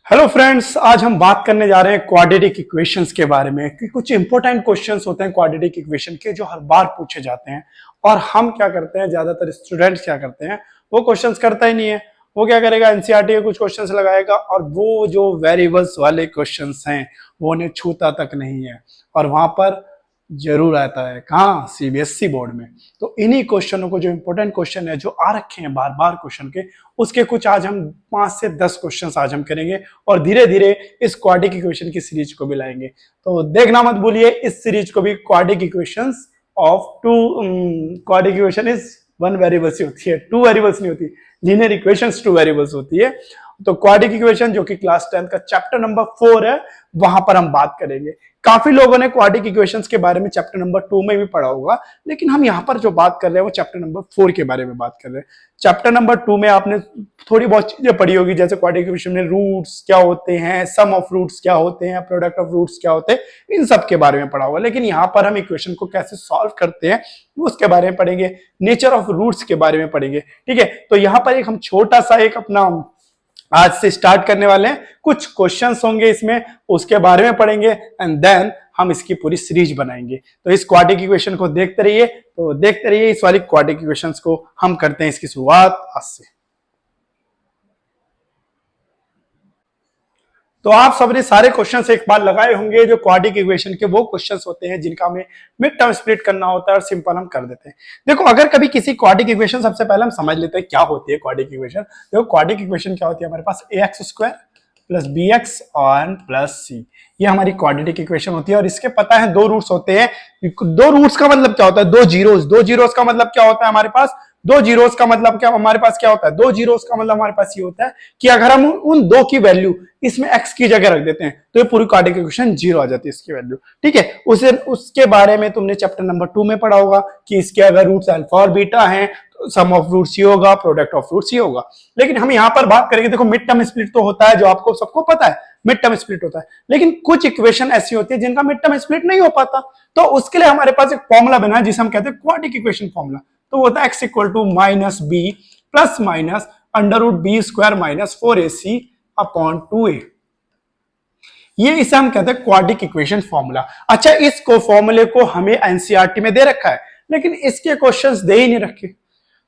Hello friends, आज हम बात करने जा रहे हैं क्वाड्रेटिक इक्वेशंस के बारे में कि कुछ इंपॉर्टेंट क्वेश्चंस होते हैं क्वाड्रेटिक इक्वेशन के जो हर बार पूछे जाते हैं। और हम क्या करते हैं, ज्यादातर स्टूडेंट्स क्या करते हैं, वो क्वेश्चंस करता ही नहीं है। वो क्या करेगा, एनसीईआरटी के कुछ क्वेश्चंस लगाएगा और वो जो वेरिएबल्स वाले क्वेश्चंस हैं वो उन्हें छूता तक नहीं है और वहां पर जरूर आता है कहाँ, सीबीएसई बोर्ड में। तो इन्हीं क्वेश्चनों को, जो इंपॉर्टेंट क्वेश्चन है जो आ रखे हैं बार बार क्वेश्चन के, उसके कुछ आज हम 5 से 10 क्वेश्चंस आज हम करेंगे और धीरे धीरे इस क्वाड्रेटिक इक्वेशन की सीरीज को भी लाएंगे। तो देखना मत भूलिए इस सीरीज को भी। Quadratic equations of two, quadratic equation is one variable से होती है, टू वेरिएबल्स नहीं होती। लीनियर इक्वेशंस टू वेरिएबल्स होती है। तो क्वाड्रेटिक इक्वेशन जो कि क्लास 10 का चैप्टर नंबर 4 है, वहां पर हम बात करेंगे। काफी लोगों ने क्वाड्रेटिक इक्वेशंस के बारे में चैप्टर नंबर 2 में भी पढ़ा होगा, लेकिन हम यहाँ पर जो बात कर रहे हैं वो चैप्टर नंबर 4 के बारे में बात कर रहे हैं। चैप्टर नंबर 2 में आपने थोड़ी बहुत चीजें पढ़ी होगी, जैसे क्वाड्रेटिक इक्वेशन में रूट्स क्या होते हैं, सम ऑफ रूट्स क्या होते हैं, प्रोडक्ट ऑफ रूट्स क्या होते हैं, इन सब के बारे में पढ़ा होगा। लेकिन यहाँ पर हम इक्वेशन को कैसे सॉल्व करते हैं उसके बारे में पढ़ेंगे, नेचर ऑफ रूट्स के बारे में पढ़ेंगे। ठीक है, तो यहाँ पर एक हम छोटा सा एक अपना आज से स्टार्ट करने वाले हैं। कुछ क्वेश्चंस होंगे इसमें, उसके बारे में पढ़ेंगे एंड देन हम इसकी पूरी सीरीज बनाएंगे। तो इस क्वाड्रेटिक इक्वेशन को देखते रहिए, तो देखते रहिए इस वाली क्वाड्रेटिक इक्वेशंस को। हम करते हैं इसकी शुरुआत आज से। तो आप सबने सारे क्वेश्चंस एक बार लगाए होंगे। जो क्वाड्रेटिक इक्वेशन के वो क्वेश्चंस होते हैं जिनका हमें मिड टर्म स्प्लिट करना होता है और सिंपल हम कर देते हैं। देखो, अगर कभी किसी क्वाड्रेटिक इक्वेशन, सबसे पहले हम समझ लेते हैं क्या होती है क्वाड्रेटिक इक्वेशन। देखो, क्वाड्रेटिक इक्वेशन क्या होती है, हमारे पास ax² प्लस bx और प्लस c, ये हमारी क्वाड्रेटिक इक्वेशन होती है। और इसके पता है दो रूट्स होते हैं। दो रूट्स का मतलब क्या होता है, दो जीरोस का मतलब क्या होता है हमारे पास, दो जीरोस का मतलब क्या हमारे पास क्या होता है, दो जीरोस का मतलब हमारे पास ये होता है कि अगर हम उन दो की वैल्यू इसमें x की जगह रख देते हैं तो ये पूरी क्वाड्रेटिक इक्वेशन जीरो आ जाती है इसकी वैल्यू। ठीक है, उसके बारे में तुमने चैप्टर नंबर 2 में पढ़ा होगा कि इसके अगर रूट्स अल्फा और बीटा हैं तो सम ऑफ रूट्स ये होगा, प्रोडक्ट ऑफ रूट्स ये होगा। लेकिन हम यहाँ पर बात करेंगे, देखो मिड टर्म स्प्लिट तो होता है, जो आपको सबको पता है मिड टर्म स्प्लिट होता है, लेकिन कुछ इक्वेशन ऐसी होती है जिनका मिड टर्म स्प्लिट नहीं हो पाता। तो उसके लिए हमारे पास एक फॉर्मूला बना है जिसे हम कहते हैं क्वाड्रेटिक इक्वेशन फॉर्मूला। तो वो होता है x equal to minus B plus minus under root B square minus 4ac upon 2a। ये इसे हम कहते हैं क्वाड्रेटिक इक्वेशन फॉर्मूला। अच्छा, इसको फॉर्मूले को हमें एनसीईआरटी में दे रखा है, लेकिन इसके क्वेश्चंस दे ही नहीं रखे।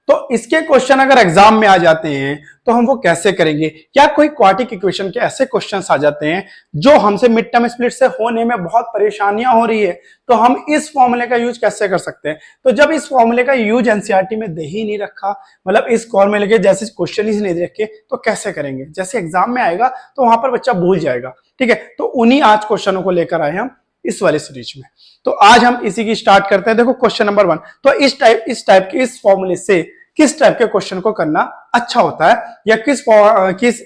तो इसके क्वेश्चन अगर एग्जाम में आ जाते हैं तो हम वो कैसे करेंगे? क्या कोई क्वाड्रेटिक इक्वेशन के ऐसे क्वेश्चंस आ जाते हैं जो हमसे मिड टर्म स्प्लिट से होने में बहुत परेशानियां हो रही है, तो हम इस फॉर्मूले का यूज कैसे कर सकते हैं? तो जब इस फॉर्मूले का यूज एनसीईआरटी में दे ही नहीं रखा, मतलब इस फॉर्मूले के जैसे क्वेश्चन ही नहीं दे रखे, तो कैसे करेंगे? जैसे एग्जाम में आएगा तो वहां पर बच्चा भूल जाएगा। ठीक है, तो उन्हीं आज क्वेश्चनों को लेकर आए हम इस वाले सीरीज में। तो आज हम इसी की स्टार्ट करते हैं। देखो क्वेश्चन नंबर 1। तो इस टाइप के इस फॉर्मूले से किस टाइप के क्वेश्चन को करना अच्छा होता है, या किस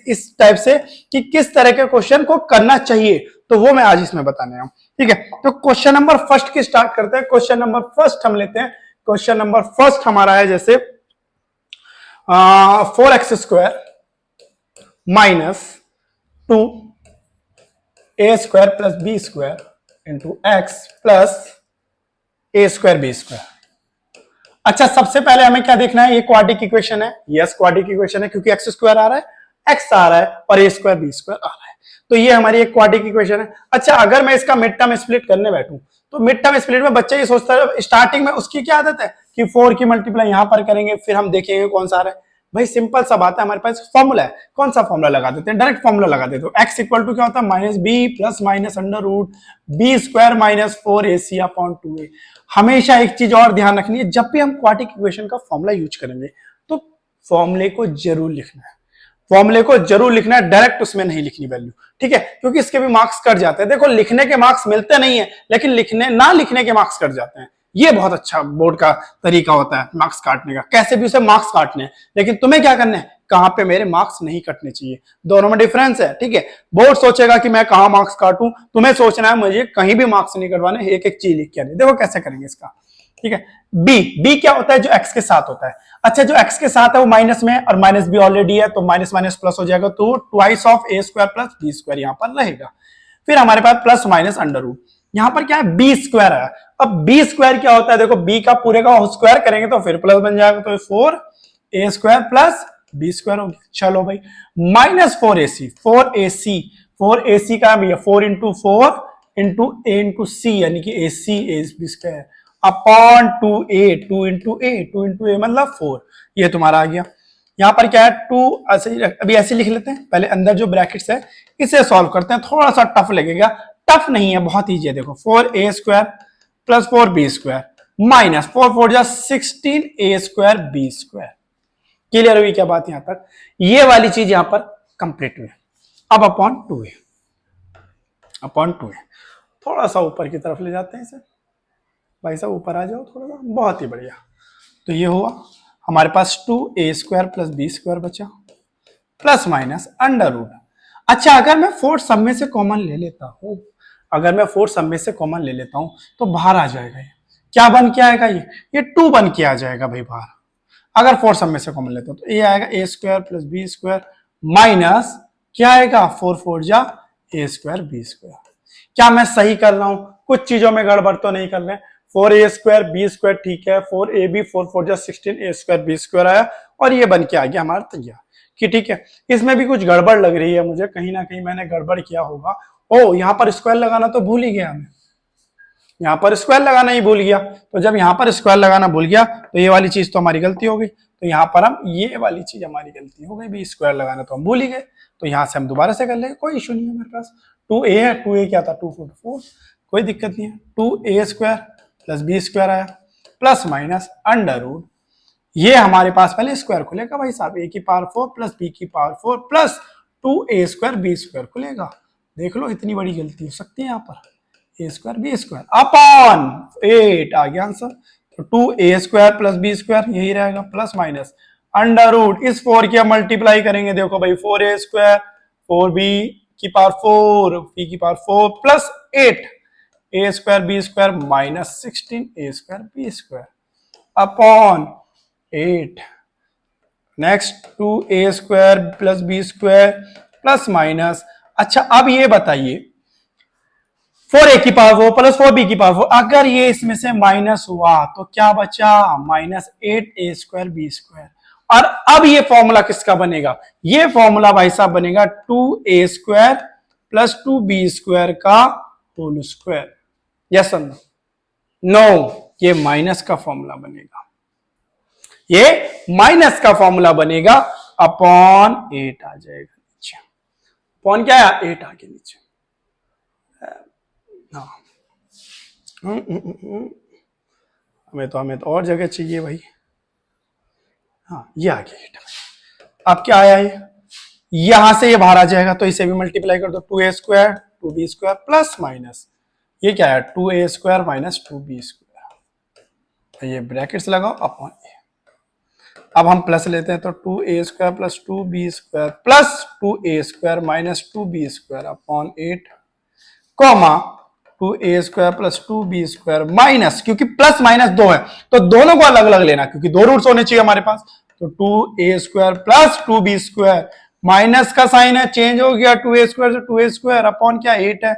इस टाइप से कि किस तरह के क्वेश्चन को करना चाहिए, तो वो मैं आज इसमें बताने आऊं। ठीक है, तो क्वेश्चन नंबर फर्स्ट की स्टार्ट करते हैं। क्वेश्चन नंबर फर्स्ट हम लेते हैं। क्वेश्चन नंबर फर्स्ट हमारा है जैसे 4x² minus 2a² plus b² into x plus a² b²। अच्छा, सबसे पहले हमें क्या देखना है, ये क्वाड्रेटिक इक्वेशन है। यस, क्वाड्रेटिक इक्वेशन है क्योंकि x² आ रहा है, x आ रहा है और a² b² आ रहा है। तो ये हमारी एक क्वाड्रेटिक इक्वेशन है। अच्छा, अगर मैं इसका मिड टर्म स्प्लिट करने बैठूं तो मिड टर्म स्प्लिट में बच्चा ये सोचता है, स्टार्टिंग में उसकी क्या आदत है कि 4 की मल्टीप्लाई यहां पर करेंगे, फिर हम देखेंगे कौन सा आ रहा है। भाई सिंपल सा बात है, हमारे पास फॉर्मूला है। कौन सा फॉर्मूला लगा देते हैं? डायरेक्ट फॉर्मूला लगा देते हो। x इक्वल टू क्या होता है, minus B plus minus under root B square minus 4ac upon 2a। हमेशा एक चीज और ध्यान रखनी है, जब भी हम क्वाड्रेटिक इक्वेशन का फॉर्मूला यूज करेंगे तो फॉर्मूले को जरूर लिखना है। फॉर्मूले को जरूर लिखना है, डायरेक्ट उसमें नहीं लिखनी वैल्यू। ठीक है, क्योंकि इसके भी मार्क्स कट जाते हैं। देखो, लिखने के मार्क्स मिलते नहीं है, लेकिन ना लिखने के मार्क्स कट जाते हैं। ये बहुत अच्छा बोर्ड का तरीका होता है मार्क्स काटने का। कैसे भी उसे मार्क्स काटने हैं, लेकिन तुम्हें क्या करना है, कहां पे मेरे मार्क्स नहीं कटने चाहिए। दोनों में डिफरेंस है। ठीक है, बोर्ड सोचेगा कि मैं कहां मार्क्स काटूं, तुम्हें सोचना है मुझे कहीं भी मार्क्स नहीं कटवाने, एक एक चीज लिख के आनी। देखो कैसे करेंगे इसका। ठीक है, बी क्या होता है, जो एक्स के साथ होता है। अच्छा, जो एक्स के साथ है वो माइनस में है और माइनस बी ऑलरेडी है, तो माइनस माइनस प्लस हो जाएगा, तो twice of a² plus b² यहां पर रहेगा। फिर हमारे पास प्लस माइनस अंडर रूट, यहां पर क्या है, b² है। अब b² क्या होता है, देखो b का पूरे का स्क्वायर करेंगे तो फिर प्लस बन जाएगा, तो 4a² प्लस बी स्क्वायर हो गया। चलो भाई माइनस 4ac, 4ac का भैया 4 इंटू यानी कि ac A B square upon 2a मतलब 4, ये तुम्हारा आ गया। यहाँ पर क्या है 2, अभी ऐसे लिख लेते हैं, पहले अंदर जो ब्रैकेट्स है इसे सॉल्व करते हैं, थोड़ा सा टफ लगेगा, टफ नहीं है, बहुत ईजी है। देखो 4a square plus 4b square minus 4 जा 16a square B square. Clear हुई क्या बात? यहां तक ये वाली चीज यहां पर कंप्लीट हुई। अब अपॉन 2a थोड़ा सा ऊपर की तरफ ले जाते हैं इसे, भाई साहब ऊपर आ जाओ थोड़ा सा, बहुत ही बढ़िया। तो ये हुआ हमारे पास 2a square plus B square बचा प्लस माइनस अंडर रूट। अच्छा अगर मैं 4 सब में से कॉमन ले लेता हूं, अगर मैं 4 सब में से कॉमन ले लेता हूं तो बाहर आ जाएगा, ये क्या बन के आएगा, ये 2 बन के आ जाएगा भाई बाहर। अगर 4 सब में से कॉमन लेता हूं तो ये आएगा a square plus B square minus क्या आएगा 4 जा a स्क्वायर बी स्क्वायर। क्या मैं सही कर रहा हूं? कुछ चीजों में गड़बड़ तो नहीं कर रहे। 4a स्क्वायर बी स्क्वायर ठीक है, 4ab 4 जा 16a स्क्वायर बी स्क्वायर आया और ये बन के आ गया हमारा तैयार कि ठीक है। इसमें भी कुछ गड़बड़ लग रही है मुझे, कहीं ना कहीं मैंने गड़बड़ किया होगा। ओ यहाँ पर स्क्वायर लगाना तो भूल ही गया मैं, यहाँ पर स्क्वायर लगाना ही भूल गया। तो जब यहाँ पर स्क्वायर लगाना भूल गया तो ये वाली चीज तो हमारी गलती हो गई। तो यहाँ पर हम ये वाली चीज हमारी गलती हो गई भी, स्क्वायर लगाना तो हम भूल ही गए। तो यहाँ से हम दोबारा से कर लेंगे, कोई इशू नहीं है। मेरे पास 2a है, 2a क्या था 2 4 4, कोई दिक्कत नहीं है। 2a square plus B square आया प्लस माइनस अंडर रूट, ये हमारे पास पहले स्क्वायर खुलेगा भाई साहब, a की पावर 4 प्लस b की power 4 plus 2a square B square खुलेगा। देख लो इतनी बड़ी गलती हो सकती है यहाँ पर, a square B square upon 8 आ गया आंसर। तो 2a square plus B square यही रहेगा प्लस माइनस अंडर रूट, इस 4 की मल्टीप्लाई करेंगे, देखो भाई 4a स्क्वायर 4b की पावर 4 b की power 4 plus 8 a square B square minus 16 a square B square upon 8। Next 2a square plus B square plus minus, अच्छा अब ये बताइए 4a की पावर 4 प्लस 4b की पावर 4, अगर ये इसमें से माइनस हुआ तो क्या बचा minus 8a square B square. और अब ये फॉर्मूला किसका बनेगा? ये फॉर्मूला भाई साहब बनेगा 2a square plus 2b square का होल स्क्वायर। यस और नो? नो, ये माइनस का फॉर्मूला बनेगा, ये माइनस का फॉर्मूला बनेगा अपॉन 8 आ जाएगा नीचे। अपॉन क्या है 8 आगे नीचे। हमें तो और जगह चाहिए भाई। हाँ ये आ गया 8। अब क्या आया ये, यहां से ये बाहर आ जाएगा तो इसे भी मल्टीप्लाई कर दो, 2a square 2b square plus minus ये क्या है 2a square minus 2b square, ये ब्रैकेट्स लगाओ अपॉन ए। अब हम प्लस लेते हैं तो 2a square plus 2b square plus 2a square minus 2b square upon 8 comma 2a square plus 2b square minus, क्योंकि प्लस माइनस 2 है तो दोनों को अलग अलग लेना, क्योंकि 2 रूट्स होने चाहिए हमारे पास। तो 2a square plus 2b square, minus का साइन है चेंज हो गया, 2a स्क्वायर से 2a स्क्वायर अपॉन क्या 8 है,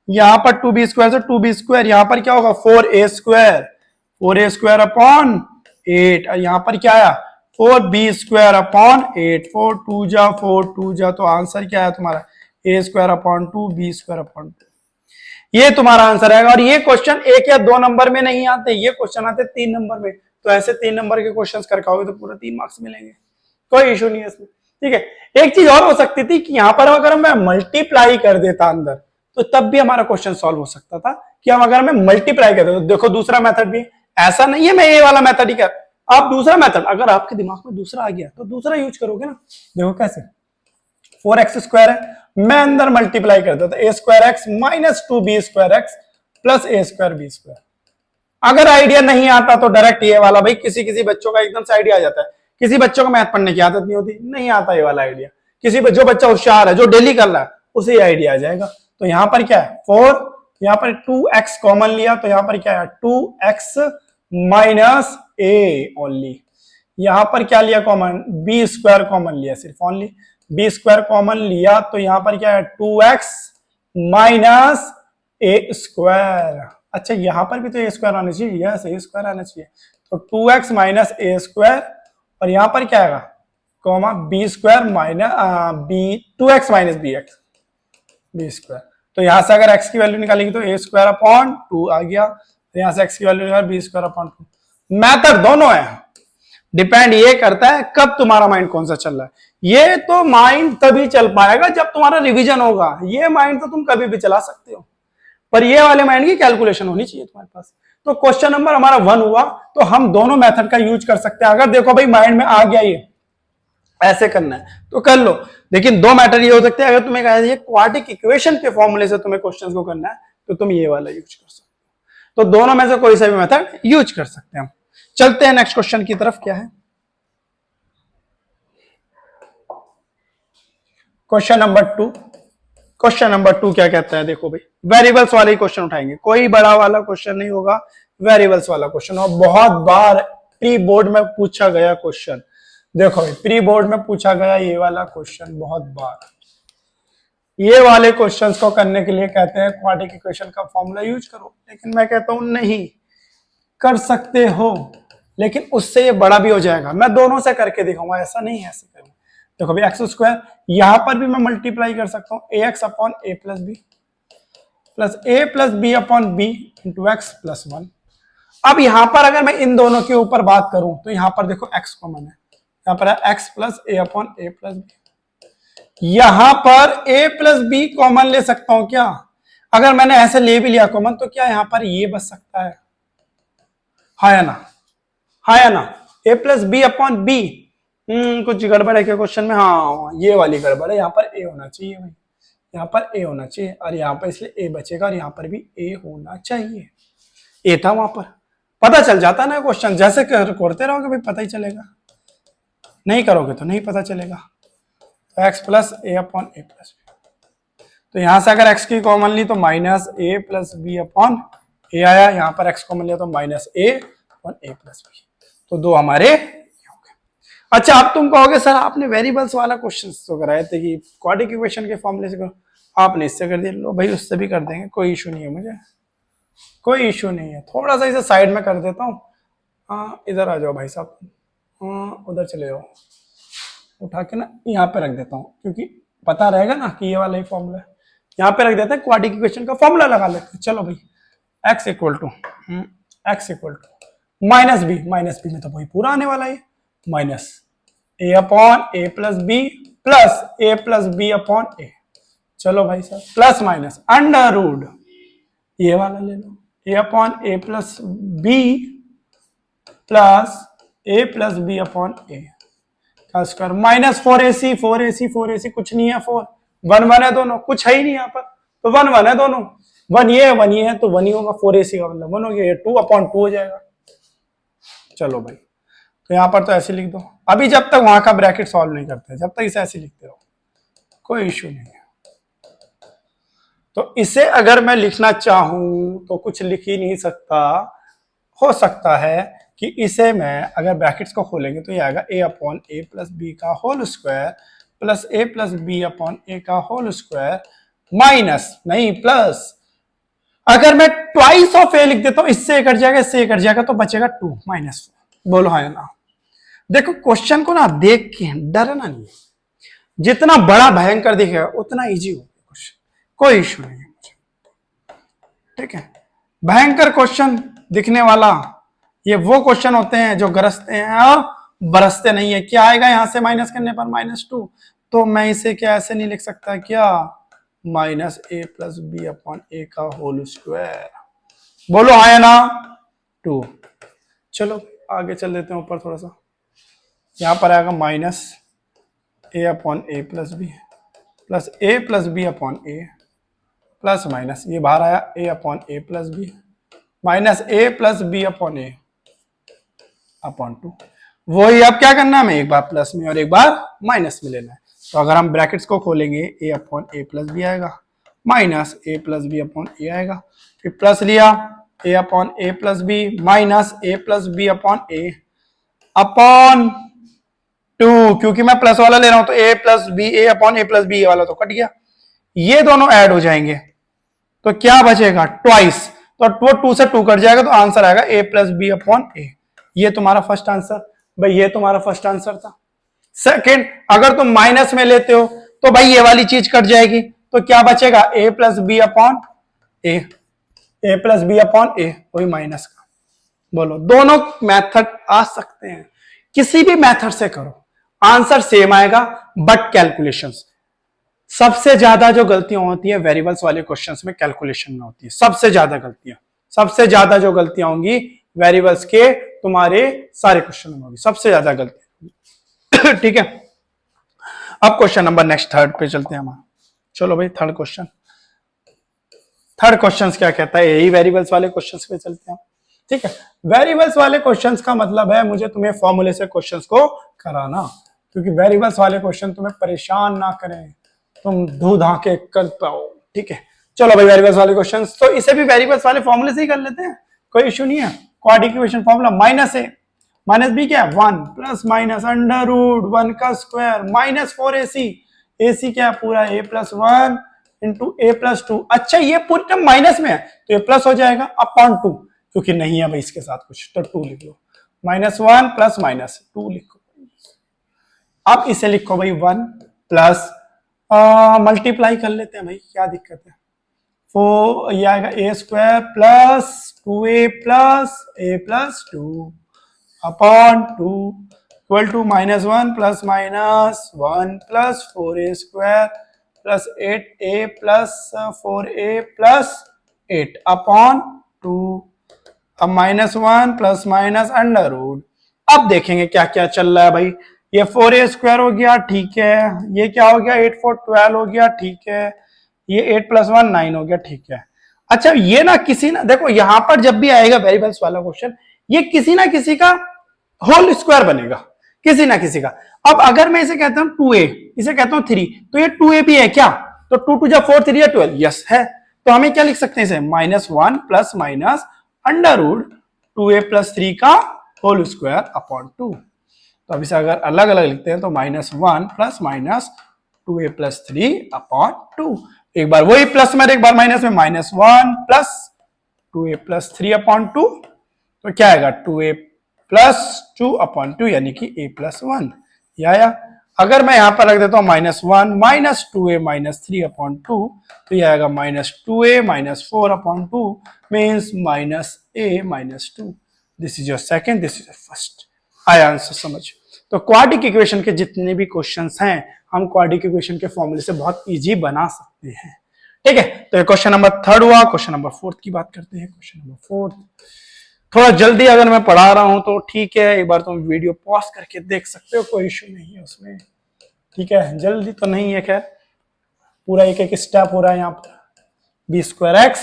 यहां पर 2b स्क्वायर से 2b स्क्वायर, यहां पर क्या होगा 4a स्क्वायर अपॉन 8, और यहां पर क्या आया 4b स्क्वायर अपॉन 8, 4 2 जा तो आंसर क्या है तुम्हारा a square upon 2 b square upon 2, ये तुम्हारा आंसर आएगा। और ये क्वेश्चन 1 या 2 नंबर में नहीं आते, ये क्वेश्चन आते 3 नंबर में। तो ऐसे 3 नंबर के क्वेश्चन कर पाओगे तो पूरा 3 मार्क्स मिलेंगे, कोई इशू नहीं है इसमें। ठीक है, एक चीज और हो सकती थी कि यहां पर अगर मैं मल्टीप्लाई कर देता अंदर तो तब भी हमारा क्वेश्चन सॉल्व हो सकता था कि हम अगर मैं मल्टीप्लाई कर देता। तो देखो दूसरा मेथड भी, ऐसा नहीं है मैं ये वाला मेथड ही कर, आप दूसरा मेथड अगर आपके दिमाग में दूसरा आ गया तो दूसरा यूज करोगे ना। देखो कैसे 4x स्क्वायर है, मैं अंदर मल्टीप्लाई कर देता a square X minus 2b square X plus a square B square. अगर आइडिया नहीं आता तो डायरेक्ट ये वाला, भाई किसी किसी बच्चों का एकदम से आइडिया आ जाता है, किसी बच्चों को मैथ पढ़ने की आदत नहीं होती, नहीं आता ये वाला आइडिया, किसी जो बच्चा होशियार है जो डेली कर रहा है उसे आइडिया आ जाएगा। तो यहां पर क्या है 4, यहां पर 2x कॉमन लिया तो यहां पर क्या है 2x माइनस a ओनली, यहां पर क्या लिया कॉमन b स्क्वायर कॉमन लिया सिर्फ ओनली, b स्क्वायर कॉमन लिया तो यहां पर क्या है 2x माइनस a स्क्वायर। अच्छा यहां पर भी तो a स्क्वायर आना चाहिए, यस a स्क्वायर आना चाहिए, तो 2x माइनस a स्क्वायर और यहां पर क्या आएगा comma B square minus B 2x minus B X B square. तो यहां से अगर x की वैल्यू निकालेंगे तो a स्क्वायर अपॉन 2 आ गया, यहां से x की वैल्यू निकाल बी स्क्वायर अपॉन 2। मैथड दोनों है, डिपेंड ये करता है कब तुम्हारा माइंड कौन सा चल रहा है। ये तो माइंड तभी चल पाएगा जब तुम्हारा रिवीजन होगा, ये माइंड तो तुम कभी भी चला सकते हो, पर ये वाले माइंड की कैलकुलेशन होनी चाहिए तुम्हारे पास। तो क्वेश्चन नंबर हमारा 1 हुआ, तो हम दोनों मेथड का यूज कर सकते हैं। अगर देखो भाई माइंड में आ गया ये ऐसे करना है तो कर लो, लेकिन दो मैटर ये हो सकते हैं, अगर तुम्हें कहा ये क्वाड्रेटिक इक्वेशन के फॉर्मूले से तुम्हें क्वेश्चंस को करना है तो तुम ये वाला यूज कर सकते हो। तो दोनों में से कोई सा भी मेथड यूज कर सकते हैं हम। चलते हैं नेक्स्ट क्वेश्चन की तरफ। क्या है क्वेश्चन नंबर 2? क्वेश्चन नंबर 2 क्या कहता है, देखो भाई वेरिएबल्स वाले ही क्वेश्चन उठाएंगे, कोई बड़ा वाला क्वेश्चन नहीं होगा, वेरिएबल्स वाला क्वेश्चन। और बहुत बार प्री बोर्ड में पूछा गया क्वेश्चन, देखो भाई प्री बोर्ड में पूछा गया ये वाला क्वेश्चन बहुत बार। ये वाले क्वेश्चंस को करने के लिए कहते हैं क्वाड्रेटिक इक्वेशन का फॉर्मूला यूज करो, लेकिन मैं कहता हूं नहीं कर सकते हो, लेकिन उससे ये बड़ा भी हो जाएगा। मैं दोनों से करके दिखाऊंगा, ऐसा नहीं है ऐसे करूंगा। देखो भाई एक्स स्क्वायर, यहां पर भी मैं मल्टीप्लाई कर सकता हूं a x upon a plus b upon b into x plus 1। अब यहां पर अगर मैं इन दोनों के ऊपर बात करूं तो यहां पर देखो एक्स कॉमन है, यहां पर है x plus A upon a plus B. यहां पर ए प्लस बी कॉमन ले सकता हूं क्या? अगर मैंने ऐसे ले भी लिया कॉमन तो क्या यहां पर ये बच सकता है? हाँ या ना, हाँ या ना? ए प्लस बी अपॉन बी, कुछ गड़बड़ है क्या क्वेश्चन में? हाँ ये वाली गड़बड़ है, यहाँ पर ए होना चाहिए भाई, यहाँ पर ए होना चाहिए, और यहाँ पर इसलिए ए बचेगा, और यहाँ पर भी ए होना चाहिए। ए था वहां पर, पता चल जाता ना क्वेश्चन, जैसे करते रहोगे भाई पता ही चलेगा, नहीं करोगे तो नहीं पता चलेगा। तो x plus A upon a plus B, तो यहां से अगर एक्स की कॉमन ली तो माइनस ए प्लस बी अपॉन ए आया, यहाँ पर एक्स कॉमन लिया तो minus a upon a plus B, तो दो हमारे हो गए। अच्छा अब तुम कहोगे सर आपने वेरिएबल्स वाला क्वेश्चन तो कराए थे कि क्वाड्रेटिक इक्वेशन के फॉर्मूले से करो, आपने इससे कर दिया, लो भाई उससे भी कर देंगे, कोई इशू नहीं है, मुझे कोई इशू नहीं है। थोड़ा सा इसे साइड में कर देता हूँ, हाँ इधर आ जाओ भाई साहब, हाँ उधर चले जाओ, उठा के ना यहाँ पे रख देता हूँ, क्योंकि पता रहेगा ना कि ये वाला ही फॉर्मूला है। यहाँ पे रख देते हैं, क्वाड्रेटिक इक्वेशन का फॉर्मूला लगा लेते हैं। चलो भाई x equal to minus b में तो वही पूरा आने वाला है, minus a upon a plus b upon a. चलो भाई साहब प्लस माइनस अंडर रूट ये वाला ले लो, ए upon a plus b upon ए का स्क्वायर माइनस 4ac कुछ नहीं है, 4 1 है दोनों, कुछ है ही नहीं यहाँ पर, तो 1 है दोनों, 1 ये है तो 1 ही होगा, 4ac का मतलब 1 हो गया, 2 अपॉन 2 हो जाएगा। चलो भाई तो यहाँ पर तो ऐसे लिख दो, अभी जब तक वहां का ब्रैकेट सॉल्व नहीं करते, जब तक इसे ऐसे लिखते रहो कोई इश्यू नहीं है। तो इसे अगर मैं लिखना चाहूं तो कुछ लिख ही नहीं सकता, हो सकता है कि इसे मैं अगर ब्रैकेट्स को खोलेंगे तो ये आएगा ए अपॉन ए प्लस बी का whole square plus a plus b upon ए का होल स्क्वायर माइनस नहीं प्लस, अगर मैं ट्वाइस ऑफ ए लिख देता हूं, इससे कट जाएगा इससे कट जाएगा तो बचेगा 2 माइनस 4। बोलो हाँ या ना? देखो क्वेश्चन को ना देख के डरना नहीं, जितना बड़ा भयंकर दिखेगा उतना इजी होगा क्वेश्चन, कोई इश्यू नहीं है मुझे, ठीक है। भयंकर क्वेश्चन दिखने वाला ये वो क्वेश्चन होते हैं जो गरजते हैं और बरसते नहीं है। क्या आएगा यहां से माइनस करने पर -2, तो मैं इसे क्या ऐसे नहीं लिख सकता क्या, माइनस ए प्लस बी अपॉन ए का होल स्क्वायर। बोलो हाँ या ना? 2। चलो आगे चल देते हैं ऊपर थोड़ा सा, यहां पर आएगा minus a upon a plus b upon a plus minus ये बाहर आया ए upon a plus B minus A plus b upon A upon 2। वही अब क्या करना है, हमें एक बार प्लस में और एक बार माइनस में लेना है। तो अगर हम ब्रैकेट्स को खोलेंगे ए अपॉन ए प्लस बी आएगा माइनस ए प्लस बी अपॉन ए आएगा, फिर प्लस लिया ए upon a plus B minus A plus b upon A upon 2, क्योंकि मैं प्लस वाला ले रहा हूं तो ए plus B A upon a plus B वाला तो कट गया, ये दोनों ऐड हो जाएंगे तो क्या बचेगा ट्वाइस, तो 2 से 2 कट जाएगा तो आंसर आएगा ए प्लस बी अपॉन ए। ये तुम्हारा फर्स्ट आंसर भाई, ये तुम्हारा फर्स्ट आंसर था। सेकेंड, अगर तुम माइनस में लेते हो तो भाई ये वाली चीज कट जाएगी, तो क्या बचेगा, ए प्लस बी अपॉन ए, ए प्लस बी अपॉन ए, वही माइनस का। बोलो, दोनों मेथड आ सकते हैं, किसी भी मेथड से करो आंसर सेम आएगा, बट कैलकुलेशंस सबसे ज्यादा जो गलतियां होती है वेरिएबल्स वाले क्वेश्चंस में कैलकुलेशन में होती है, सबसे ज्यादा गलतियां, सबसे ज्यादा जो गलतियां होंगी वेरिएबल्स के तुम्हारे सारे क्वेश्चन में होगी, सबसे ज्यादा गलतियां। ठीक है, अब क्वेश्चन नंबर नेक्स्ट थर्ड पे चलते हैं हमारा। चलो भाई थर्ड क्वेश्चन, थर्ड क्वेश्चन क्या कहता है, यही वेरिएबल्स वाले क्वेश्चंस पे चलते हैं। ठीक है, वेरिएबल्स वाले क्वेश्चंस का मतलब है मुझे तुम्हें फॉर्मूले से क्वेश्चंस को कराना, क्योंकि वेरिएबल्स वाले क्वेश्चन तुम्हें परेशान ना करें, तुम धू धा के कर पाओ। ठीक है, चलो भाई वेरिएबल्स वाले क्वेश्चंस, तो इसे भी वेरिएबल्स वाले फॉर्मूले से ही कर लेते हैं, कोई इशू नहीं है। क्वाड्रेटिक इक्वेशन फॉर्मूला माइनस ए माइनस बी क्या है, 1 प्लस माइनस अंडर रूट 1 का स्क्वायर माइनस 4ac, ac क्या है पूरा a plus 1 into a plus 2। अच्छा ये पूरी टर्म माइनस में है तो ये प्लस हो जाएगा अपॉन 2, क्योंकि नहीं है भाई इसके साथ कुछ तो 2 लिख लो, -1 प्लस माइनस 2 लिखो। अब इसे लिखो भाई 1 प्लस मल्टीप्लाई कर लेते हैं भाई, क्या दिक्कत है, वो ये आएगा a square plus 2a plus a plus 2 upon 2 equal to -1 plus minus 1 plus 4a square plus 8a plus 4a plus 8 upon 2। अब -1 प्लस माइनस अंडर रूट, अब देखेंगे क्या क्या चल रहा है भाई, ये 4a स्क्वायर हो गया, ठीक है, ये क्या हो गया 8 4 12 हो गया, ठीक है, ये 8 प्लस 1 9 हो गया, ठीक है। अच्छा ये ना किसी ना, देखो यहां पर जब भी आएगा वेरिएबल्स वाला क्वेश्चन, ये किसी ना किसी का होल स्क्वायर बनेगा, किसी ना किसी का। अब अगर मैं इसे कहता हूं 2a, इसे कहता हूं 3, तो ये 2a भी है क्या, तो 2 2 4 3 12, यस है, तो हमें क्या लिख सकते हैं इसे, -1 plus minus under root 2a plus 3 का होल स्क्वायर अपॉन 2। तो अब इसे अगर अलग अलग लिखते हैं तो -1 plus minus 2a plus 3 upon 2, एक बार वही प्लस में एक बार माइनस में, -1 प्लस 2a प्लस 3 अपॉन 2, तो क्या आएगा 2a प्लस 2 अपॉन 2 यानी कि a प्लस 1, या अगर मैं यहां पर रख देता हूं -1 माइनस 2a माइनस 3 अपॉन 2, तो यह आएगा -2a minus 4 upon 2 means -a minus 2। This is your second, this is your first, आया आंसर समझ। तो क्वाड्रेटिक इक्वेशन के जितने भी क्वेश्चंस हैं हम क्वाड्रेटिक इक्वेशन के फॉर्मूले से बहुत इजी बना सकते हैं। ठीक है, तो क्वेश्चन नंबर थर्ड हुआ। क्वेश्चन नंबर फोर्थ की बात करते हैं। क्वेश्चन नंबर फोर्थ थोड़ा जल्दी अगर मैं पढ़ा रहा हूं तो ठीक है, एक बार तुम वीडियो पॉज करके देख सकते हो, कोई इश्यू नहीं है उसमें। ठीक है, जल्दी तो नहीं है, खैर पूरा एक एक स्टेप हो रहा है यहाँ पर। B square X